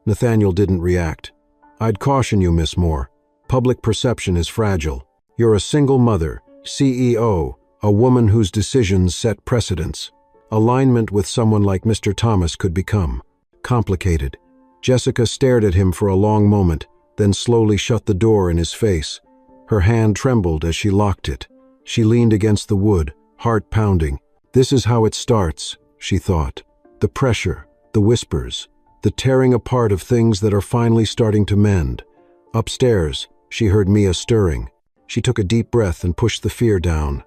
Nathaniel didn't react. "I'd caution you, Miss Moore. Public perception is fragile. You're a single mother, CEO, a woman whose decisions set precedents. Alignment with someone like Mr. Thomas could become complicated." Jessica stared at him for a long moment, then slowly shut the door in his face. Her hand trembled as she locked it. She leaned against the wood, heart pounding. This is how it starts, she thought. The pressure, the whispers, the tearing apart of things that are finally starting to mend. Upstairs, she heard Mia stirring. She took a deep breath and pushed the fear down.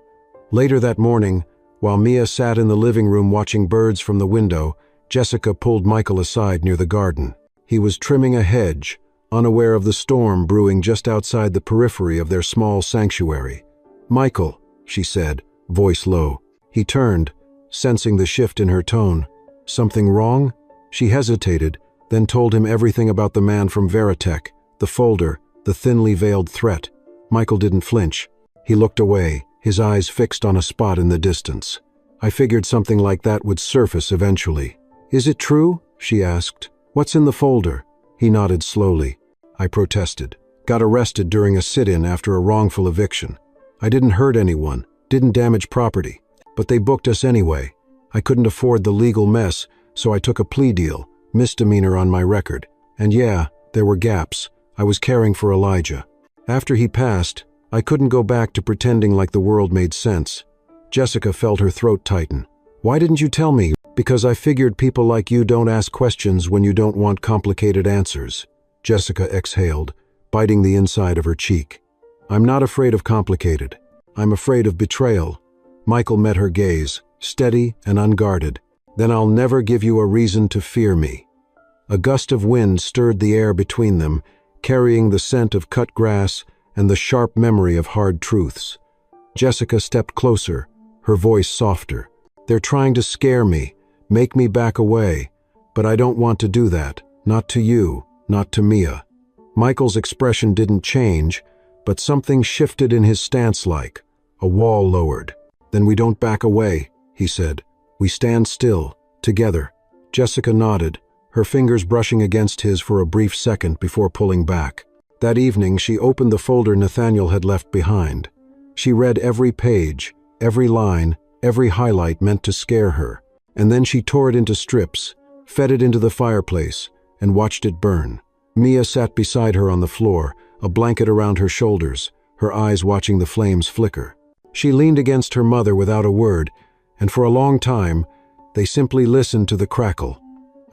Later that morning, while Mia sat in the living room watching birds from the window, Jessica pulled Michael aside near the garden. He was trimming a hedge, unaware of the storm brewing just outside the periphery of their small sanctuary. "Michael," she said, voice low. He turned, sensing the shift in her tone. Something wrong? She hesitated, then told him everything about the man from Veritech, the folder, the thinly veiled threat. Michael didn't flinch. He looked away, his eyes fixed on a spot in the distance. I figured something like that would surface eventually. Is it true? She asked. What's in the folder? He nodded slowly. I protested. Got arrested during a sit-in after a wrongful eviction. I didn't hurt anyone, didn't damage property, but they booked us anyway. I couldn't afford the legal mess, so I took a plea deal, misdemeanor on my record. And yeah, there were gaps. I was caring for Elijah. After he passed, I couldn't go back to pretending like the world made sense. Jessica felt her throat tighten. Why didn't you tell me? Because I figured people like you don't ask questions when you don't want complicated answers. Jessica exhaled, biting the inside of her cheek. I'm not afraid of complicated. I'm afraid of betrayal. Michael met her gaze, steady and unguarded. Then I'll never give you a reason to fear me. A gust of wind stirred the air between them, carrying the scent of cut grass and the sharp memory of hard truths. Jessica stepped closer, her voice softer. They're trying to scare me, make me back away, but I don't want to do that. Not to you, not to Mia. Michael's expression didn't change, but something shifted in his stance like a wall lowered. Then we don't back away, he said. We stand still, together. Jessica nodded, her fingers brushing against his for a brief second before pulling back. That evening, she opened the folder Nathaniel had left behind. She read every page, every line, every highlight meant to scare her. And then she tore it into strips, fed it into the fireplace, and watched it burn. Mia sat beside her on the floor, a blanket around her shoulders, her eyes watching the flames flicker. She leaned against her mother without a word, and for a long time, they simply listened to the crackle.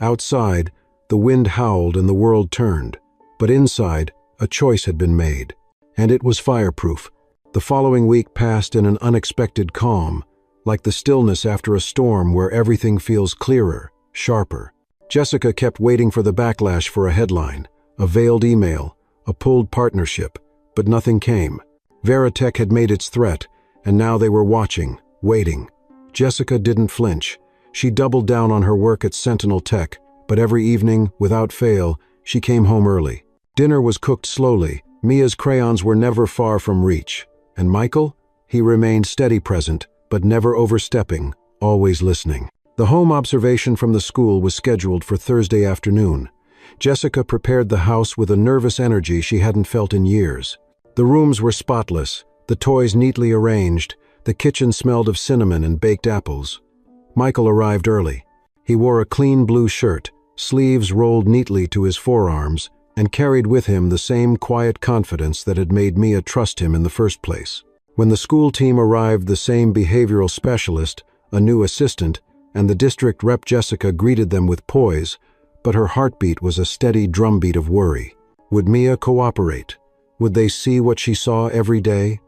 Outside, the wind howled and the world turned. But inside, a choice had been made. And it was fireproof. The following week passed in an unexpected calm, like the stillness after a storm where everything feels clearer, sharper. Jessica kept waiting for the backlash for a headline, a veiled email, a pulled partnership, but nothing came. Veritech had made its threat, and now they were watching, waiting. Jessica didn't flinch. She doubled down on her work at Sentinel Tech, but every evening, without fail, she came home early. Dinner was cooked slowly. Mia's crayons were never far from reach. And Michael? He remained steady present, but never overstepping, always listening. The home observation from the school was scheduled for Thursday afternoon. Jessica prepared the house with a nervous energy she hadn't felt in years. The rooms were spotless, the toys neatly arranged, the kitchen smelled of cinnamon and baked apples. Michael arrived early. He wore a clean blue shirt, sleeves rolled neatly to his forearms, and carried with him the same quiet confidence that had made Mia trust him in the first place. When the school team arrived, the same behavioral specialist, a new assistant, and the district rep Jessica greeted them with poise, but her heartbeat was a steady drumbeat of worry. Would Mia cooperate? Would they see what she saw every day?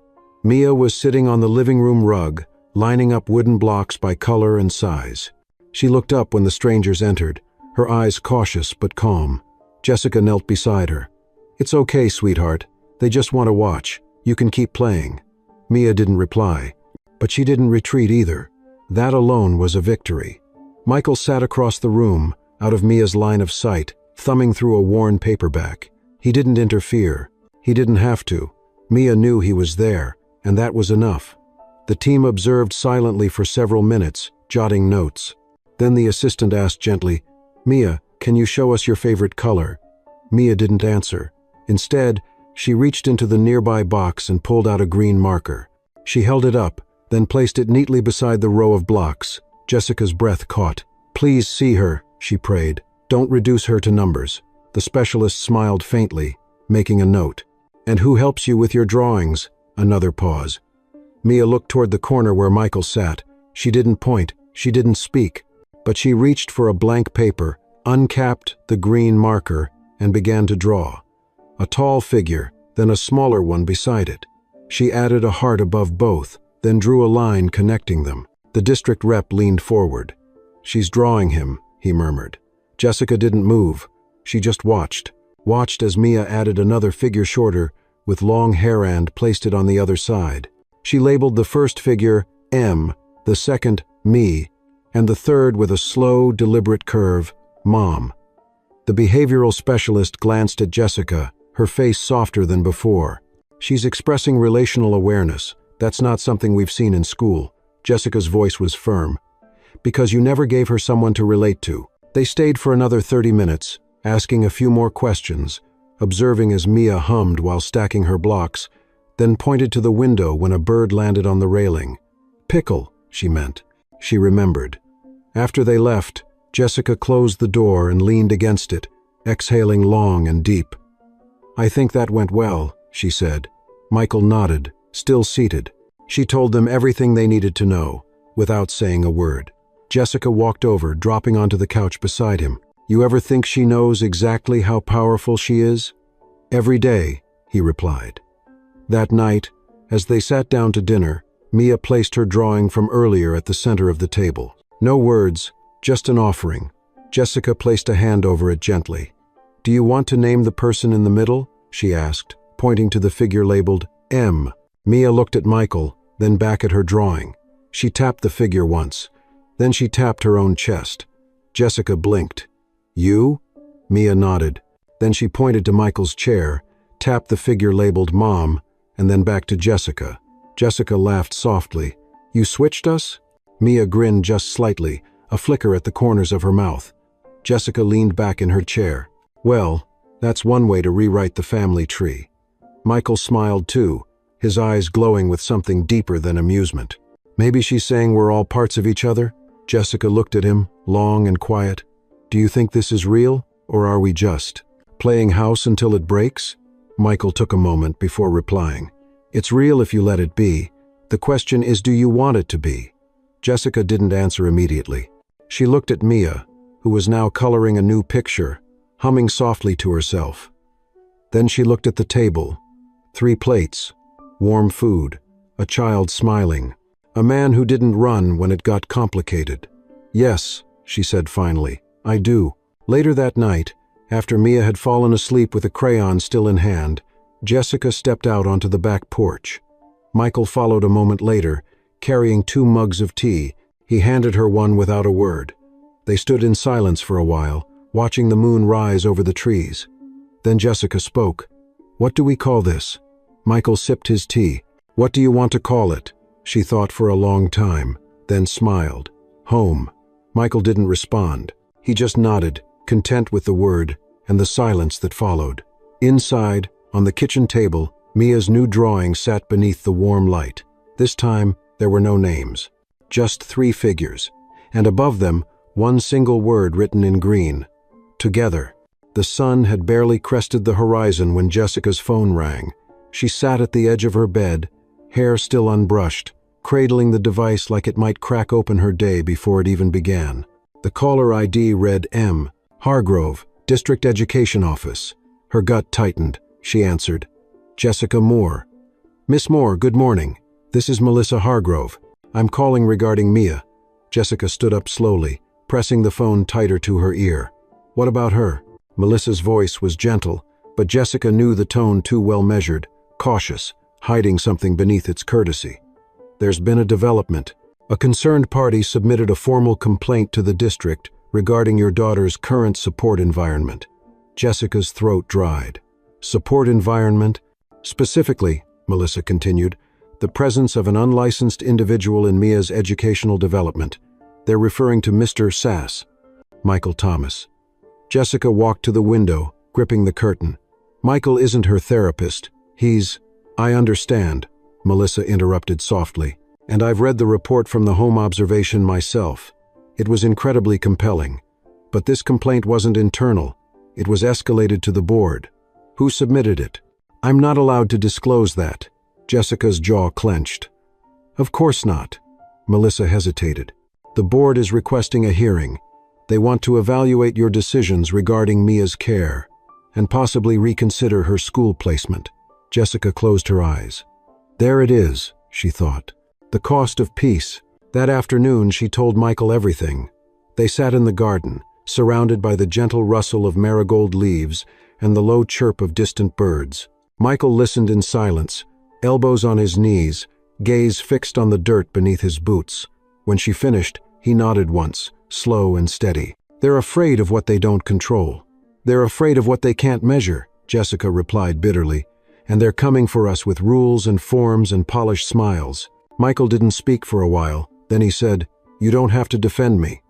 Mia was sitting on the living room rug, lining up wooden blocks by color and size. She looked up when the strangers entered, her eyes cautious but calm. Jessica knelt beside her. It's okay, sweetheart. They just want to watch. You can keep playing. Mia didn't reply, but she didn't retreat either. That alone was a victory. Michael sat across the room, out of Mia's line of sight, thumbing through a worn paperback. He didn't interfere. He didn't have to. Mia knew he was there, and that was enough. The team observed silently for several minutes, jotting notes. Then the assistant asked gently, Mia, can you show us your favorite color? Mia didn't answer. Instead, she reached into the nearby box and pulled out a green marker. She held it up, then placed it neatly beside the row of blocks. Jessica's breath caught. Please see her, she prayed. Don't reduce her to numbers. The specialist smiled faintly, making a note. And who helps you with your drawings? Another pause. Mia looked toward the corner where Michael sat. She didn't point, she didn't speak, but she reached for a blank paper, uncapped the green marker, and began to draw. A tall figure, then a smaller one beside it. She added a heart above both, then drew a line connecting them. The district rep leaned forward. She's drawing him, he murmured. Jessica didn't move. She just watched as Mia added another figure shorter, with long hair and placed it on the other side. She labeled the first figure M, the second me, And the third with a slow, deliberate curve, Mom. The behavioral specialist glanced at Jessica, her face softer than before. She's expressing relational awareness. That's not something we've seen in school. Jessica's voice was firm. Because you never gave her someone to relate to. They stayed for another 30 minutes, asking a few more questions, observing as Mia hummed while stacking her blocks, then pointed to the window when a bird landed on the railing. Pickle, she meant. She remembered. After they left, Jessica closed the door and leaned against it, exhaling long and deep. I think that went well, she said. Michael nodded, still seated. She told them everything they needed to know, without saying a word. Jessica walked over, dropping onto the couch beside him. You ever think she knows exactly how powerful she is? Every day, he replied. That night, as they sat down to dinner, Mia placed her drawing from earlier at the center of the table. No words, just an offering. Jessica placed a hand over it gently. Do you want to name the person in the middle? She asked, pointing to the figure labeled M. Mia looked at Michael, then back at her drawing. She tapped the figure once. Then she tapped her own chest. Jessica blinked. You? Mia nodded. Then she pointed to Michael's chair, tapped the figure labeled Mom, and then back to Jessica. Jessica laughed softly. You switched us? Mia grinned just slightly, a flicker at the corners of her mouth. Jessica leaned back in her chair. Well, that's one way to rewrite the family tree. Michael smiled too, his eyes glowing with something deeper than amusement. Maybe she's saying we're all parts of each other? Jessica looked at him, long and quiet. Do you think this is real, or are we just playing house until it breaks? Michael took a moment before replying. It's real if you let it be. The question is, do you want it to be? Jessica didn't answer immediately. She looked at Mia, who was now coloring a new picture, humming softly to herself. Then she looked at the table. 3 plates, warm food, a child smiling, a man who didn't run when it got complicated. Yes, she said finally, I do. Later that night, after Mia had fallen asleep with a crayon still in hand, Jessica stepped out onto the back porch. Michael followed a moment later, carrying 2 mugs of tea. He handed her one without a word. They stood in silence for a while, watching the moon rise over the trees. Then Jessica spoke. What do we call this? Michael sipped his tea. What do you want to call it? She thought for a long time, then smiled. Home. Michael didn't respond. He just nodded, content with the word, and the silence that followed. Inside, on the kitchen table, Mia's new drawing sat beneath the warm light. This time, there were no names. Just 3 figures, and above them, one single word written in green. Together. The sun had barely crested the horizon when Jessica's phone rang. She sat at the edge of her bed, hair still unbrushed, cradling the device like it might crack open her day before it even began. The caller ID read M. Hargrove, District Education Office. Her gut tightened. She answered. Jessica Moore. Miss Moore, good morning. This is Melissa Hargrove. I'm calling regarding Mia. Jessica stood up slowly, pressing the phone tighter to her ear. What about her? Melissa's voice was gentle, but Jessica knew the tone too well measured, cautious, hiding something beneath its courtesy. There's been a development. A concerned party submitted a formal complaint to the district regarding your daughter's current support environment. Jessica's throat dried. Support environment? Specifically, Melissa continued, the presence of an unlicensed individual in Mia's educational development. They're referring to Mr. Sass. Michael Thomas. Jessica walked to the window, gripping the curtain. Michael isn't her therapist. He's... I understand, Melissa interrupted softly, and I've read the report from the home observation myself. It was incredibly compelling. But this complaint wasn't internal. It was escalated to the board. Who submitted it? I'm not allowed to disclose that. Jessica's jaw clenched. Of course not. Melissa hesitated. The board is requesting a hearing. They want to evaluate your decisions regarding Mia's care and possibly reconsider her school placement. Jessica closed her eyes. There it is, she thought. The cost of peace. That afternoon she told Michael everything. They sat in the garden, surrounded by the gentle rustle of marigold leaves and the low chirp of distant birds. Michael listened in silence, elbows on his knees, gaze fixed on the dirt beneath his boots. When she finished, He nodded once, slow and steady. "They're afraid of what they don't control. They're afraid of what they can't measure," Jessica replied bitterly. "And they're coming for us with rules and forms and polished smiles." Michael didn't speak for a while. Then he said, "You don't have to defend me."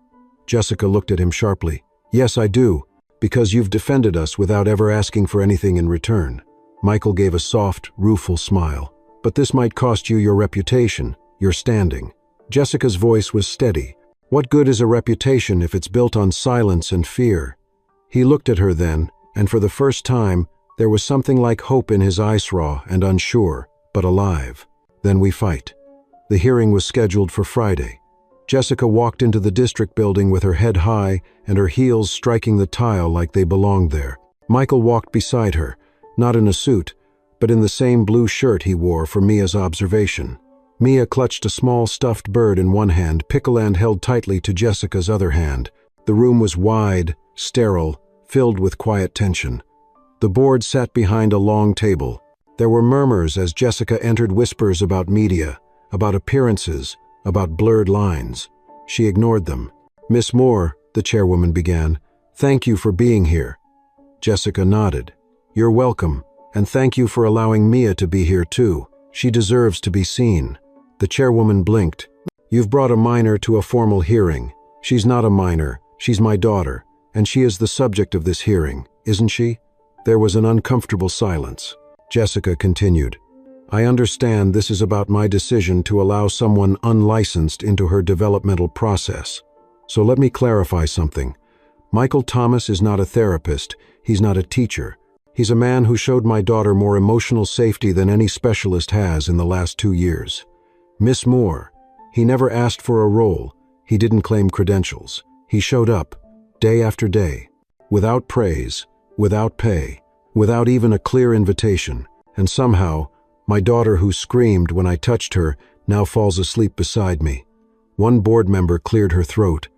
Jessica looked at him sharply. "Yes, I do, because you've defended us without ever asking for anything in return." Michael gave a soft, rueful smile. "But this might cost you your reputation, your standing." Jessica's voice was steady. "What good is a reputation if it's built on silence and fear?" He looked at her then, and for the first time, there was something like hope in his eyes, raw and unsure, but alive. "Then we fight." The hearing was scheduled for Friday. Jessica walked into the district building with her head high and her heels striking the tile like they belonged there. Michael walked beside her, not in a suit, but in the same blue shirt he wore for Mia's observation. Mia clutched a small stuffed bird in one hand, Pickleland held tightly to Jessica's other hand. The room was wide, sterile, filled with quiet tension. The board sat behind a long table. There were murmurs as Jessica entered, whispers about media, about appearances, about blurred lines. She ignored them. "Miss Moore," the chairwoman began, "thank you for being here." Jessica nodded. "You're welcome, and thank you for allowing Mia to be here too. She deserves to be seen." The chairwoman blinked. "You've brought a minor to a formal hearing. She's not a minor, she's my daughter, and she is the subject of this hearing, isn't she?" There was an uncomfortable silence. Jessica continued, "I understand this is about my decision to allow someone unlicensed into her developmental process. So let me clarify something. Michael Thomas is not a therapist, he's not a teacher. He's a man who showed my daughter more emotional safety than any specialist has in the last 2 years. Miss Moore, he never asked for a role, he didn't claim credentials. He showed up, day after day, without praise, without pay, without even a clear invitation, and somehow, my daughter, who screamed when I touched her, now falls asleep beside me." One board member cleared her throat.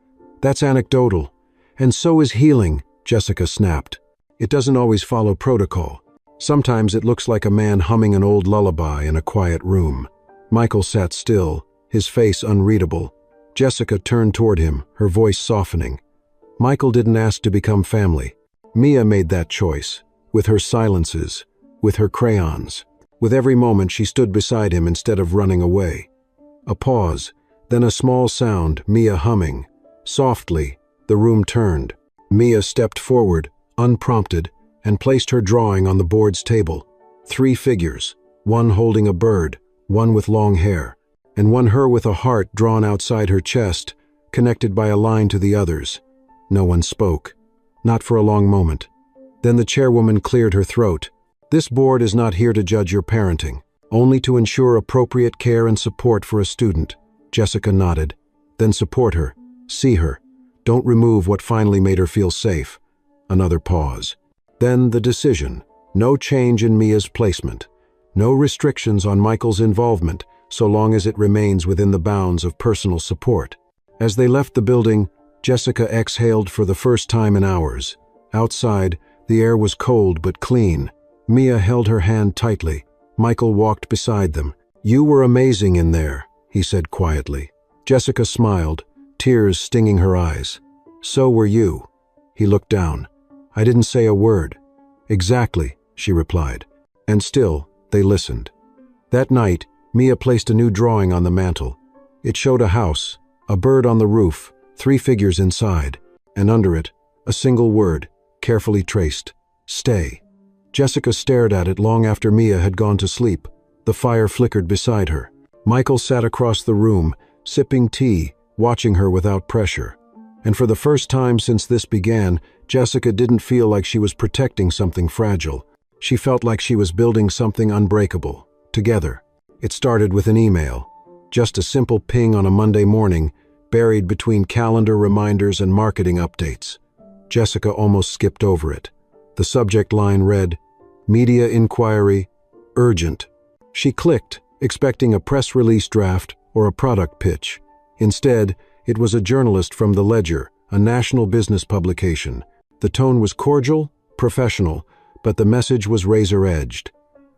"That's anecdotal. And so is healing," Jessica snapped. "It doesn't always follow protocol. Sometimes it looks like a man humming an old lullaby in a quiet room." Michael sat still, his face unreadable. Jessica turned toward him, her voice softening. "Michael didn't ask to become family. Mia made that choice, with her silences, with her crayons. With every moment she stood beside him instead of running away." A pause, then a small sound, Mia humming. Softly, the room turned. Mia stepped forward, unprompted, and placed her drawing on the board's table. 3 figures, one holding a bird, one with long hair, and one her with a heart drawn outside her chest, connected by a line to the others. No one spoke, not for a long moment. Then the chairwoman cleared her throat. "This board is not here to judge your parenting, only to ensure appropriate care and support for a student." Jessica nodded. "Then support her, see her. Don't remove what finally made her feel safe." Another pause. Then the decision. No change in Mia's placement. No restrictions on Michael's involvement, so long as it remains within the bounds of personal support. As they left the building, Jessica exhaled for the first time in hours. Outside, the air was cold but clean. Mia held her hand tightly. Michael walked beside them. "You were amazing in there," he said quietly. Jessica smiled, tears stinging her eyes. "So were you." He looked down. "I didn't say a word." "Exactly," she replied. And still, they listened. That night, Mia placed a new drawing on the mantel. It showed a house, a bird on the roof, 3 figures inside, and under it, a single word, carefully traced, "Stay." Jessica stared at it long after Mia had gone to sleep. The fire flickered beside her. Michael sat across the room, sipping tea, watching her without pressure. And for the first time since this began, Jessica didn't feel like she was protecting something fragile. She felt like she was building something unbreakable, together. It started with an email, just a simple ping on a Monday morning, buried between calendar reminders and marketing updates. Jessica almost skipped over it. The subject line read, "Media inquiry, urgent." She clicked, expecting a press release draft or a product pitch. Instead, it was a journalist from The Ledger, a national business publication. The tone was cordial, professional, but the message was razor-edged.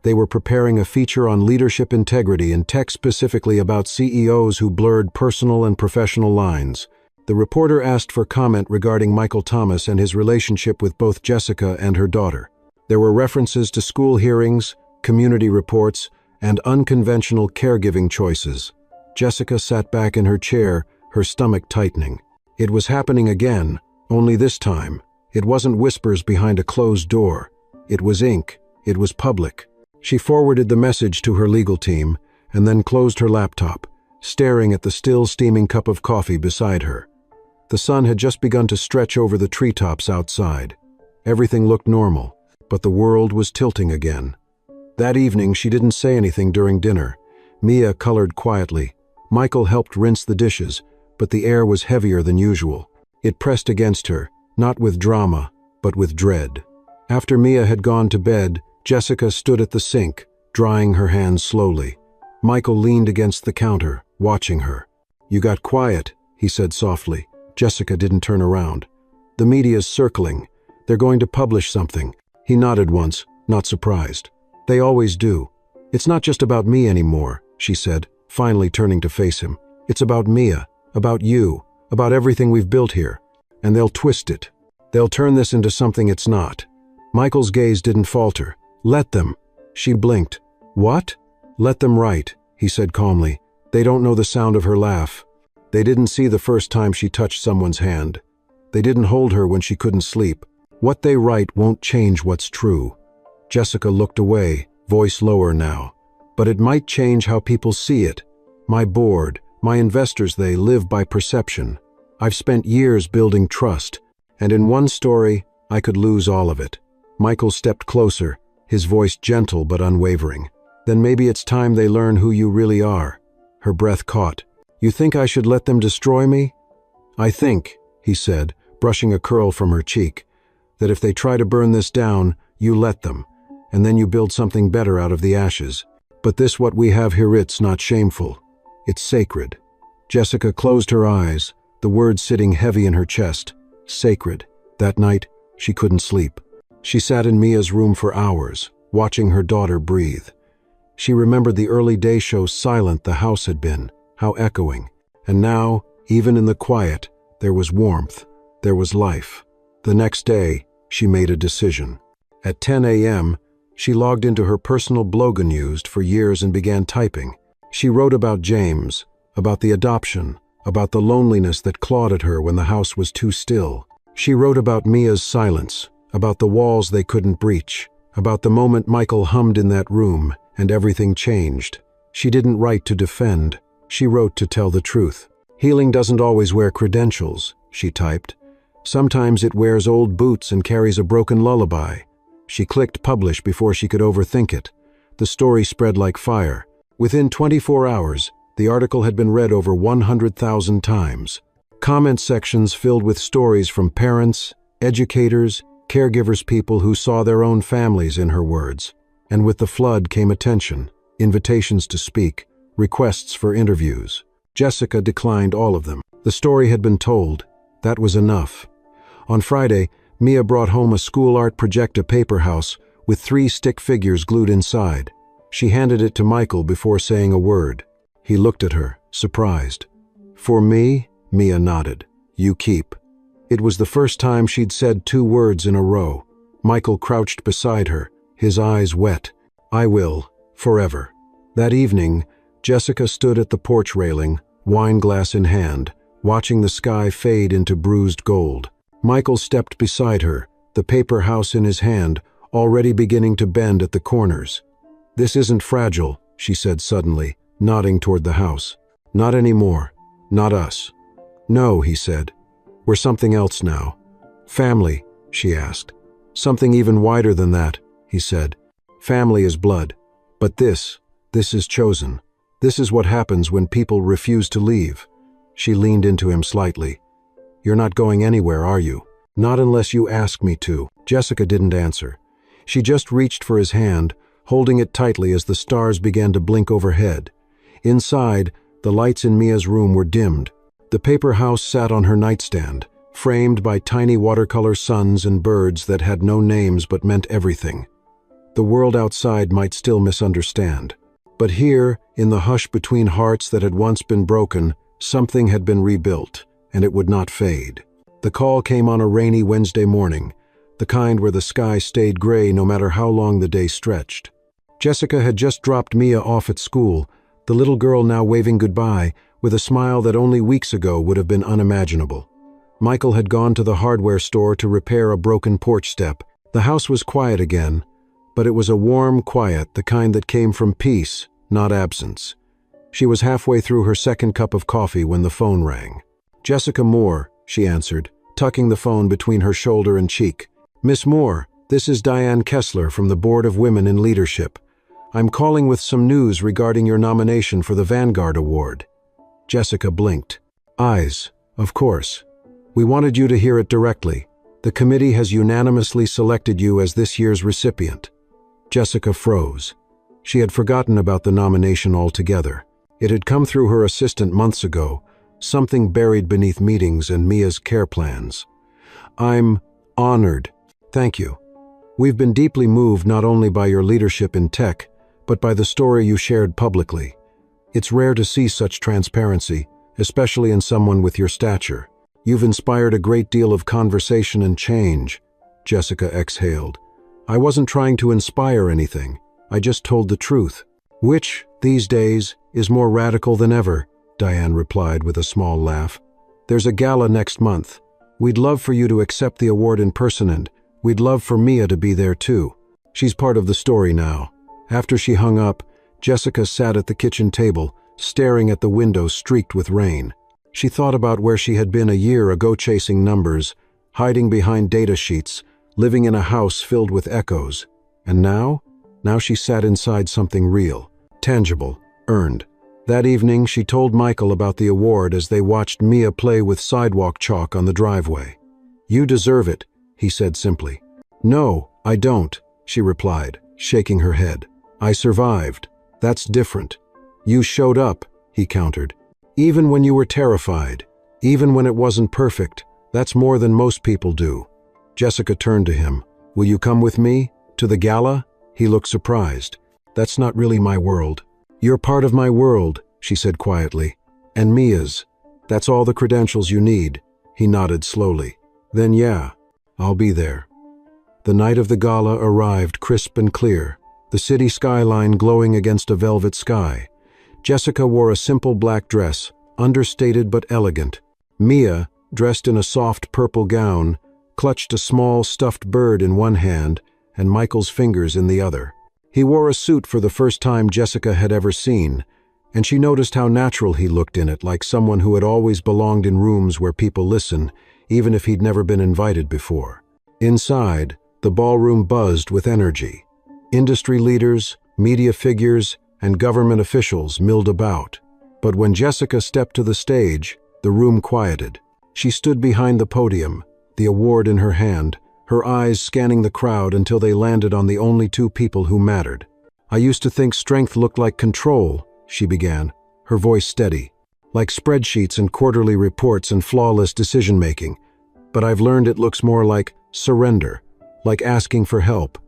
They were preparing a feature on leadership integrity and text specifically about CEOs who blurred personal and professional lines. The reporter asked for comment regarding Michael Thomas and his relationship with both Jessica and her daughter. There were references to school hearings, community reports, and unconventional caregiving choices. Jessica sat back in her chair, her stomach tightening. It was happening again, only this time. It wasn't whispers behind a closed door. It was ink. It was public. She forwarded the message to her legal team and then closed her laptop, staring at the still steaming cup of coffee beside her. The sun had just begun to stretch over the treetops outside. Everything looked normal, but the world was tilting again. That evening, she didn't say anything during dinner. Mia colored quietly. Michael helped rinse the dishes, but the air was heavier than usual. It pressed against her, not with drama, but with dread. After Mia had gone to bed, Jessica stood at the sink, drying her hands slowly. Michael leaned against the counter, watching her. "You got quiet," he said softly. Jessica didn't turn around. "The media's circling. They're going to publish something." He nodded once, not surprised. "They always do. It's not just about me anymore," she said, finally turning to face him. "It's about Mia, about you, about everything we've built here. And they'll twist it. They'll turn this into something it's not." Michael's gaze didn't falter. "Let them." She blinked. "What?" "Let them write," he said calmly. "They don't know the sound of her laugh. They didn't see the first time she touched someone's hand. They didn't hold her when she couldn't sleep. What they write won't change what's true." Jessica looked away, voice lower now. "But it might change how people see it. My board, my investors, they live by perception. I've spent years building trust, and in one story, I could lose all of it." Michael stepped closer, his voice gentle but unwavering. "Then maybe it's time they learn who you really are." Her breath caught. "You think I should let them destroy me?" "I think," he said, brushing a curl from her cheek, "that if they try to burn this down, you let them, and then you build something better out of the ashes. But this what we have here, it's not shameful. It's sacred." Jessica closed her eyes, the words sitting heavy in her chest. Sacred. That night, she couldn't sleep. She sat in Mia's room for hours, watching her daughter breathe. She remembered the early day show silent the house had been, how echoing. And now, even in the quiet, there was warmth, there was life. The next day, she made a decision. At 10 a.m., she logged into her personal blog unused for years and began typing. She wrote about James, about the adoption, about the loneliness that clawed at her when the house was too still. She wrote about Mia's silence, about the walls they couldn't breach, about the moment Michael hummed in that room and everything changed. She didn't write to defend. She wrote to tell the truth. "Healing doesn't always wear credentials," she typed. "Sometimes it wears old boots and carries a broken lullaby." She clicked publish before she could overthink it. The story spread like fire. Within 24 hours, the article had been read over 100,000 times. Comment sections filled with stories from parents, educators, caregivers, people who saw their own families in her words. And with the flood came attention, invitations to speak, requests for interviews. Jessica declined all of them. The story had been told. That was enough. On Friday, Mia brought home a school art projecta paper house with 3 stick figures glued inside. She handed it to Michael before saying a word. He looked at her, surprised. "For me?" Mia nodded. "You keep." It was the first time she'd said 2 words in a row. Michael crouched beside her, his eyes wet. "I will, forever." That evening, Jessica stood at the porch railing, wine glass in hand, watching the sky fade into bruised gold. Michael stepped beside her, the paper house in his hand, already beginning to bend at the corners. "This isn't fragile," she said suddenly, nodding toward the house. "Not anymore. Not us." "No," he said. "We're something else now." "Family?" she asked. "Something even wider than that," he said. "Family is blood. But this is chosen. This is what happens when people refuse to leave." She leaned into him slightly. "You're not going anywhere, are you?" "Not unless you ask me to." Jessica didn't answer. She just reached for his hand, holding it tightly as the stars began to blink overhead. Inside, the lights in Mia's room were dimmed. The paper house sat on her nightstand, framed by tiny watercolor suns and birds that had no names but meant everything. The world outside might still misunderstand. But here, in the hush between hearts that had once been broken, something had been rebuilt, and it would not fade. The call came on a rainy Wednesday morning, the kind where the sky stayed gray no matter how long the day stretched. Jessica had just dropped Mia off at school, the little girl now waving goodbye, with a smile that only weeks ago would have been unimaginable. Michael had gone to the hardware store to repair a broken porch step. The house was quiet again, but it was a warm quiet, the kind that came from peace, not absence. She was halfway through her second cup of coffee when the phone rang. "Jessica Moore," she answered, tucking the phone between her shoulder and cheek. "Miss Moore, this is Diane Kessler from the Board of Women in Leadership. I'm calling with some news regarding your nomination for the Vanguard Award." Jessica blinked. "Eyes, of course. We wanted you to hear it directly. The committee has unanimously selected you as this year's recipient." Jessica froze. She had forgotten about the nomination altogether. It had come through her assistant months ago, something buried beneath meetings and Mia's care plans. "I'm honored. Thank you. We've been deeply moved not only by your leadership in tech, but by the story you shared publicly. It's rare to see such transparency, especially in someone with your stature. You've inspired a great deal of conversation and change." Jessica exhaled. "I wasn't trying to inspire anything. I just told the truth. Which, these days, is more radical than ever," Diane replied with a small laugh. "There's a gala next month. We'd love for you to accept the award in person, and we'd love for Mia to be there too. She's part of the story now." After she hung up, Jessica sat at the kitchen table, staring at the window streaked with rain. She thought about where she had been a year ago, chasing numbers, hiding behind data sheets, living in a house filled with echoes. And now? Now she sat inside something real, tangible, earned. That evening, she told Michael about the award as they watched Mia play with sidewalk chalk on the driveway. "You deserve it," he said simply. "No, I don't," she replied, shaking her head. "I survived. That's different." "You showed up," he countered. "Even when you were terrified, even when it wasn't perfect, that's more than most people do." Jessica turned to him. "Will you come with me? To the gala?" He looked surprised. "That's not really my world." "You're part of my world," she said quietly. "And Mia's. That's all the credentials you need." He nodded slowly. "Then yeah, I'll be there." The night of the gala arrived crisp and clear, the city skyline glowing against a velvet sky. Jessica wore a simple black dress, understated but elegant. Mia, dressed in a soft purple gown, clutched a small stuffed bird in one hand and Michael's fingers in the other. He wore a suit for the first time Jessica had ever seen, and she noticed how natural he looked in it, like someone who had always belonged in rooms where people listen, even if he'd never been invited before. Inside, the ballroom buzzed with energy. Industry leaders, media figures, and government officials milled about. But when Jessica stepped to the stage, the room quieted. She stood behind the podium, the award in her hand, her eyes scanning the crowd until they landed on the only two people who mattered. "I used to think strength looked like control," she began, her voice steady, "like spreadsheets and quarterly reports and flawless decision-making. But I've learned it looks more like surrender, like asking for help,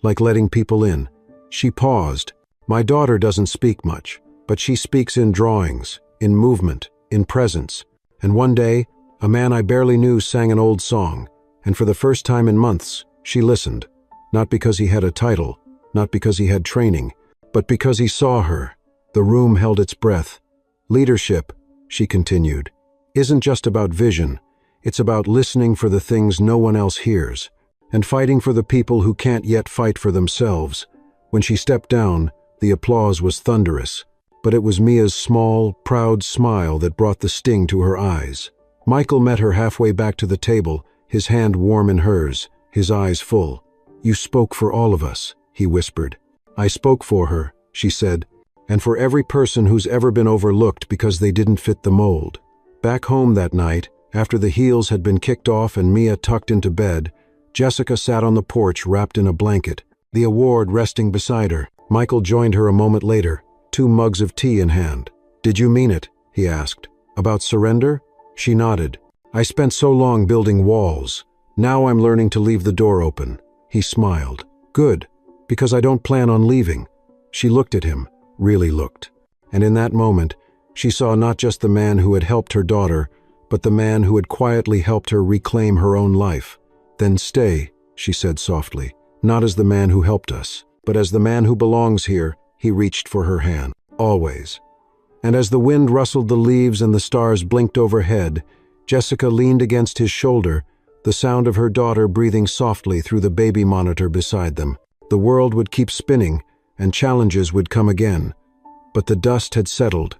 like letting people in." She paused. "My daughter doesn't speak much, but she speaks in drawings, in movement, in presence. And one day, a man I barely knew sang an old song, and for the first time in months, she listened. Not because he had a title, not because he had training, but because he saw her." The room held its breath. "Leadership," she continued, "isn't just about vision. It's about listening for the things no one else hears, and fighting for the people who can't yet fight for themselves." When she stepped down, the applause was thunderous, but it was Mia's small, proud smile that brought the sting to her eyes. Michael met her halfway back to the table, his hand warm in hers, his eyes full. "You spoke for all of us," he whispered. "I spoke for her," she said, "and for every person who's ever been overlooked because they didn't fit the mold." Back home that night, after the heels had been kicked off and Mia tucked into bed, Jessica sat on the porch wrapped in a blanket, the award resting beside her. Michael joined her a moment later, 2 mugs of tea in hand. "Did you mean it?" he asked. "About surrender?" She nodded. "I spent so long building walls. Now I'm learning to leave the door open." He smiled. "Good. Because I don't plan on leaving." She looked at him, really looked. And in that moment, she saw not just the man who had helped her daughter, but the man who had quietly helped her reclaim her own life. "Then stay," she said softly, "not as the man who helped us, but as the man who belongs here." He reached for her hand. "Always." And as the wind rustled the leaves and the stars blinked overhead, Jessica leaned against his shoulder, the sound of her daughter breathing softly through the baby monitor beside them. The world would keep spinning, and challenges would come again. But the dust had settled,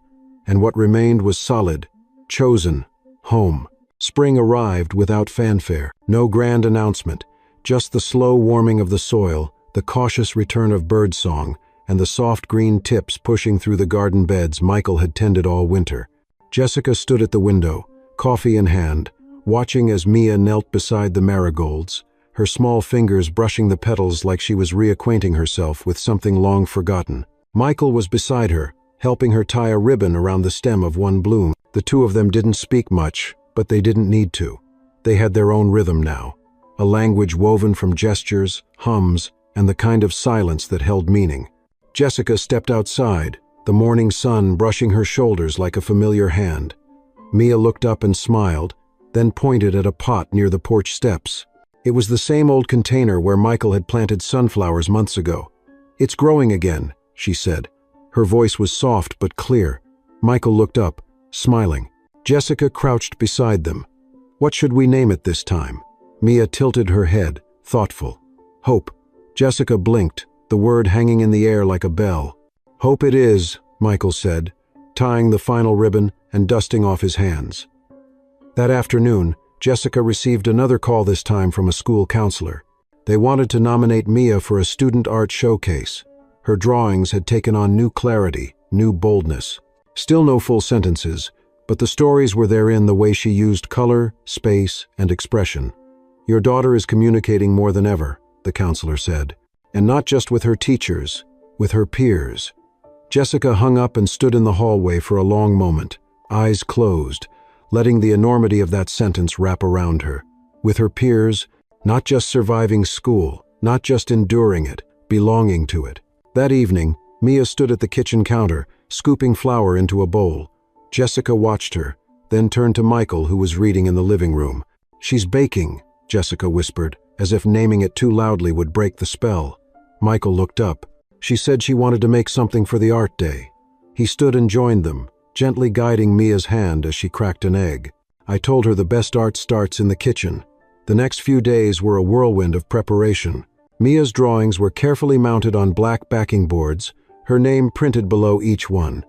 and what remained was solid, chosen, home. Spring arrived without fanfare, no grand announcement, just the slow warming of the soil, the cautious return of birdsong, and the soft green tips pushing through the garden beds Michael had tended all winter. Jessica stood at the window, coffee in hand, watching as Mia knelt beside the marigolds, her small fingers brushing the petals like she was reacquainting herself with something long forgotten. Michael was beside her, helping her tie a ribbon around the stem of one bloom. The two of them didn't speak much, but they didn't need to. They had their own rhythm now, a language woven from gestures, hums, and the kind of silence that held meaning. Jessica stepped outside, the morning sun brushing her shoulders like a familiar hand. Mia looked up and smiled, then pointed at a pot near the porch steps. It was the same old container where Michael had planted sunflowers months ago. "It's growing again," she said. Her voice was soft but clear. Michael looked up, smiling. Jessica crouched beside them. "What should we name it this time?" Mia tilted her head, thoughtful. "Hope." Jessica blinked, the word hanging in the air like a bell. "Hope it is," Michael said, tying the final ribbon and dusting off his hands. That afternoon, Jessica received another call, this time from a school counselor. They wanted to nominate Mia for a student art showcase. Her drawings had taken on new clarity, new boldness. Still no full sentences, but the stories were therein the way she used color, space, and expression. "Your daughter is communicating more than ever," the counselor said. "And not just with her teachers, with her peers." Jessica hung up and stood in the hallway for a long moment, eyes closed, letting the enormity of that sentence wrap around her. With her peers, not just surviving school, not just enduring it, belonging to it. That evening, Mia stood at the kitchen counter, scooping flour into a bowl. Jessica watched her, then turned to Michael, who was reading in the living room. "She's baking," Jessica whispered, as if naming it too loudly would break the spell. Michael looked up. "She said she wanted to make something for the art day." He stood and joined them, gently guiding Mia's hand as she cracked an egg. "I told her the best art starts in the kitchen." The next few days were a whirlwind of preparation. Mia's drawings were carefully mounted on black backing boards, her name printed below each one.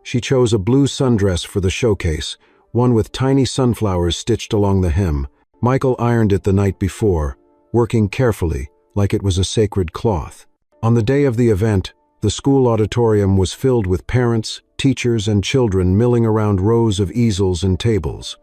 She chose a blue sundress for the showcase, one with tiny sunflowers stitched along the hem. Michael ironed it the night before, working carefully, like it was a sacred cloth. On the day of the event, the school auditorium was filled with parents, teachers, and children milling around rows of easels and tables.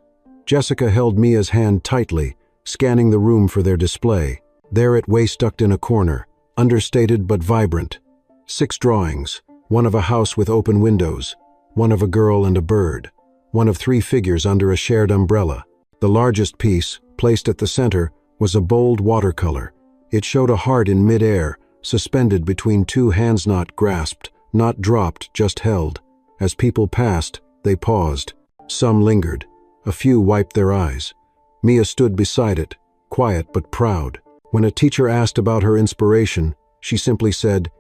Jessica held Mia's hand tightly, scanning the room for their display. There it lay tucked in a corner, understated but vibrant. 6 drawings, one of a house with open windows, one of a girl and a bird, one of 3 figures under a shared umbrella. The largest piece, placed at the center, was a bold watercolor. It showed a heart in mid-air, suspended between 2 hands, not grasped, not dropped, just held. As people passed, they paused. Some lingered. A few wiped their eyes. Mia stood beside it, quiet but proud. When a teacher asked about her inspiration, she simply said,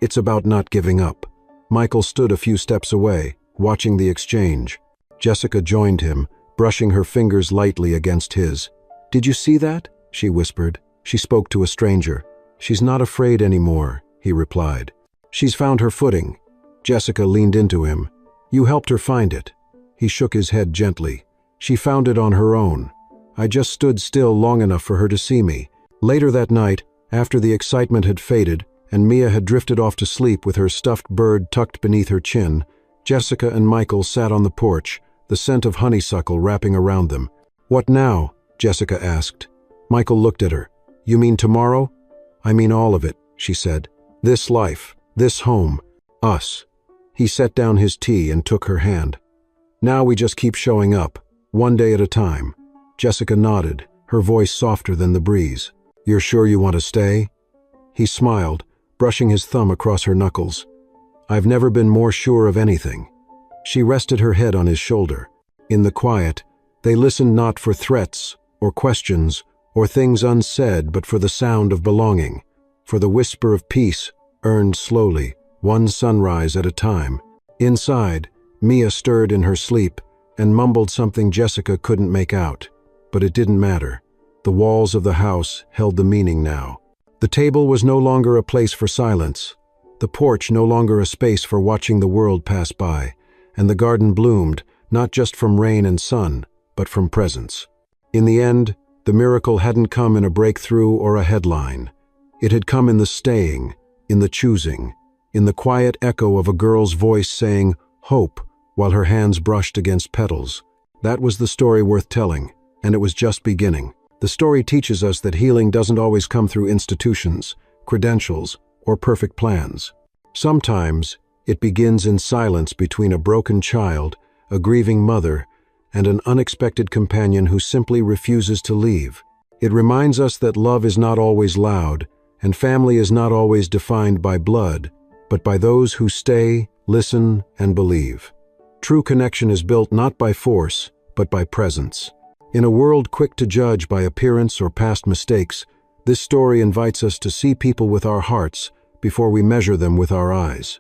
"It's about not giving up." Michael stood a few steps away, watching the exchange. Jessica joined him, brushing her fingers lightly against his. "Did you see that?" she whispered. She spoke to a stranger. "She's not afraid anymore," he replied. "She's found her footing." Jessica leaned into him. "You helped her find it." He shook his head gently. "She found it on her own. I just stood still long enough for her to see me." Later that night, after the excitement had faded and Mia had drifted off to sleep with her stuffed bird tucked beneath her chin, Jessica and Michael sat on the porch, the scent of honeysuckle wrapping around them. "What now?" Jessica asked. Michael looked at her. "You mean tomorrow?" "I mean all of it," she said. "This life, this home, us." He set down his tea and took her hand. "Now we just keep showing up, one day at a time." Jessica nodded, her voice softer than the breeze. "You're sure you want to stay?" He smiled, brushing his thumb across her knuckles. "I've never been more sure of anything." She rested her head on his shoulder. In the quiet, they listened not for threats or questions or things unsaid, but for the sound of belonging, for the whisper of peace earned slowly, one sunrise at a time. Inside, Mia stirred in her sleep and mumbled something Jessica couldn't make out. But it didn't matter. The walls of the house held the meaning now. The table was no longer a place for silence, the porch no longer a space for watching the world pass by, and the garden bloomed, not just from rain and sun, but from presence. In the end, the miracle hadn't come in a breakthrough or a headline. It had come in the staying, in the choosing, in the quiet echo of a girl's voice saying, "Hope," while her hands brushed against petals. That was the story worth telling, and it was just beginning. The story teaches us that healing doesn't always come through institutions, credentials, or perfect plans. Sometimes it begins in silence between a broken child, a grieving mother, and an unexpected companion who simply refuses to leave. It reminds us that love is not always loud, and family is not always defined by blood, but by those who stay, listen, and believe. True connection is built not by force, but by presence. In a world quick to judge by appearance or past mistakes, this story invites us to see people with our hearts before we measure them with our eyes.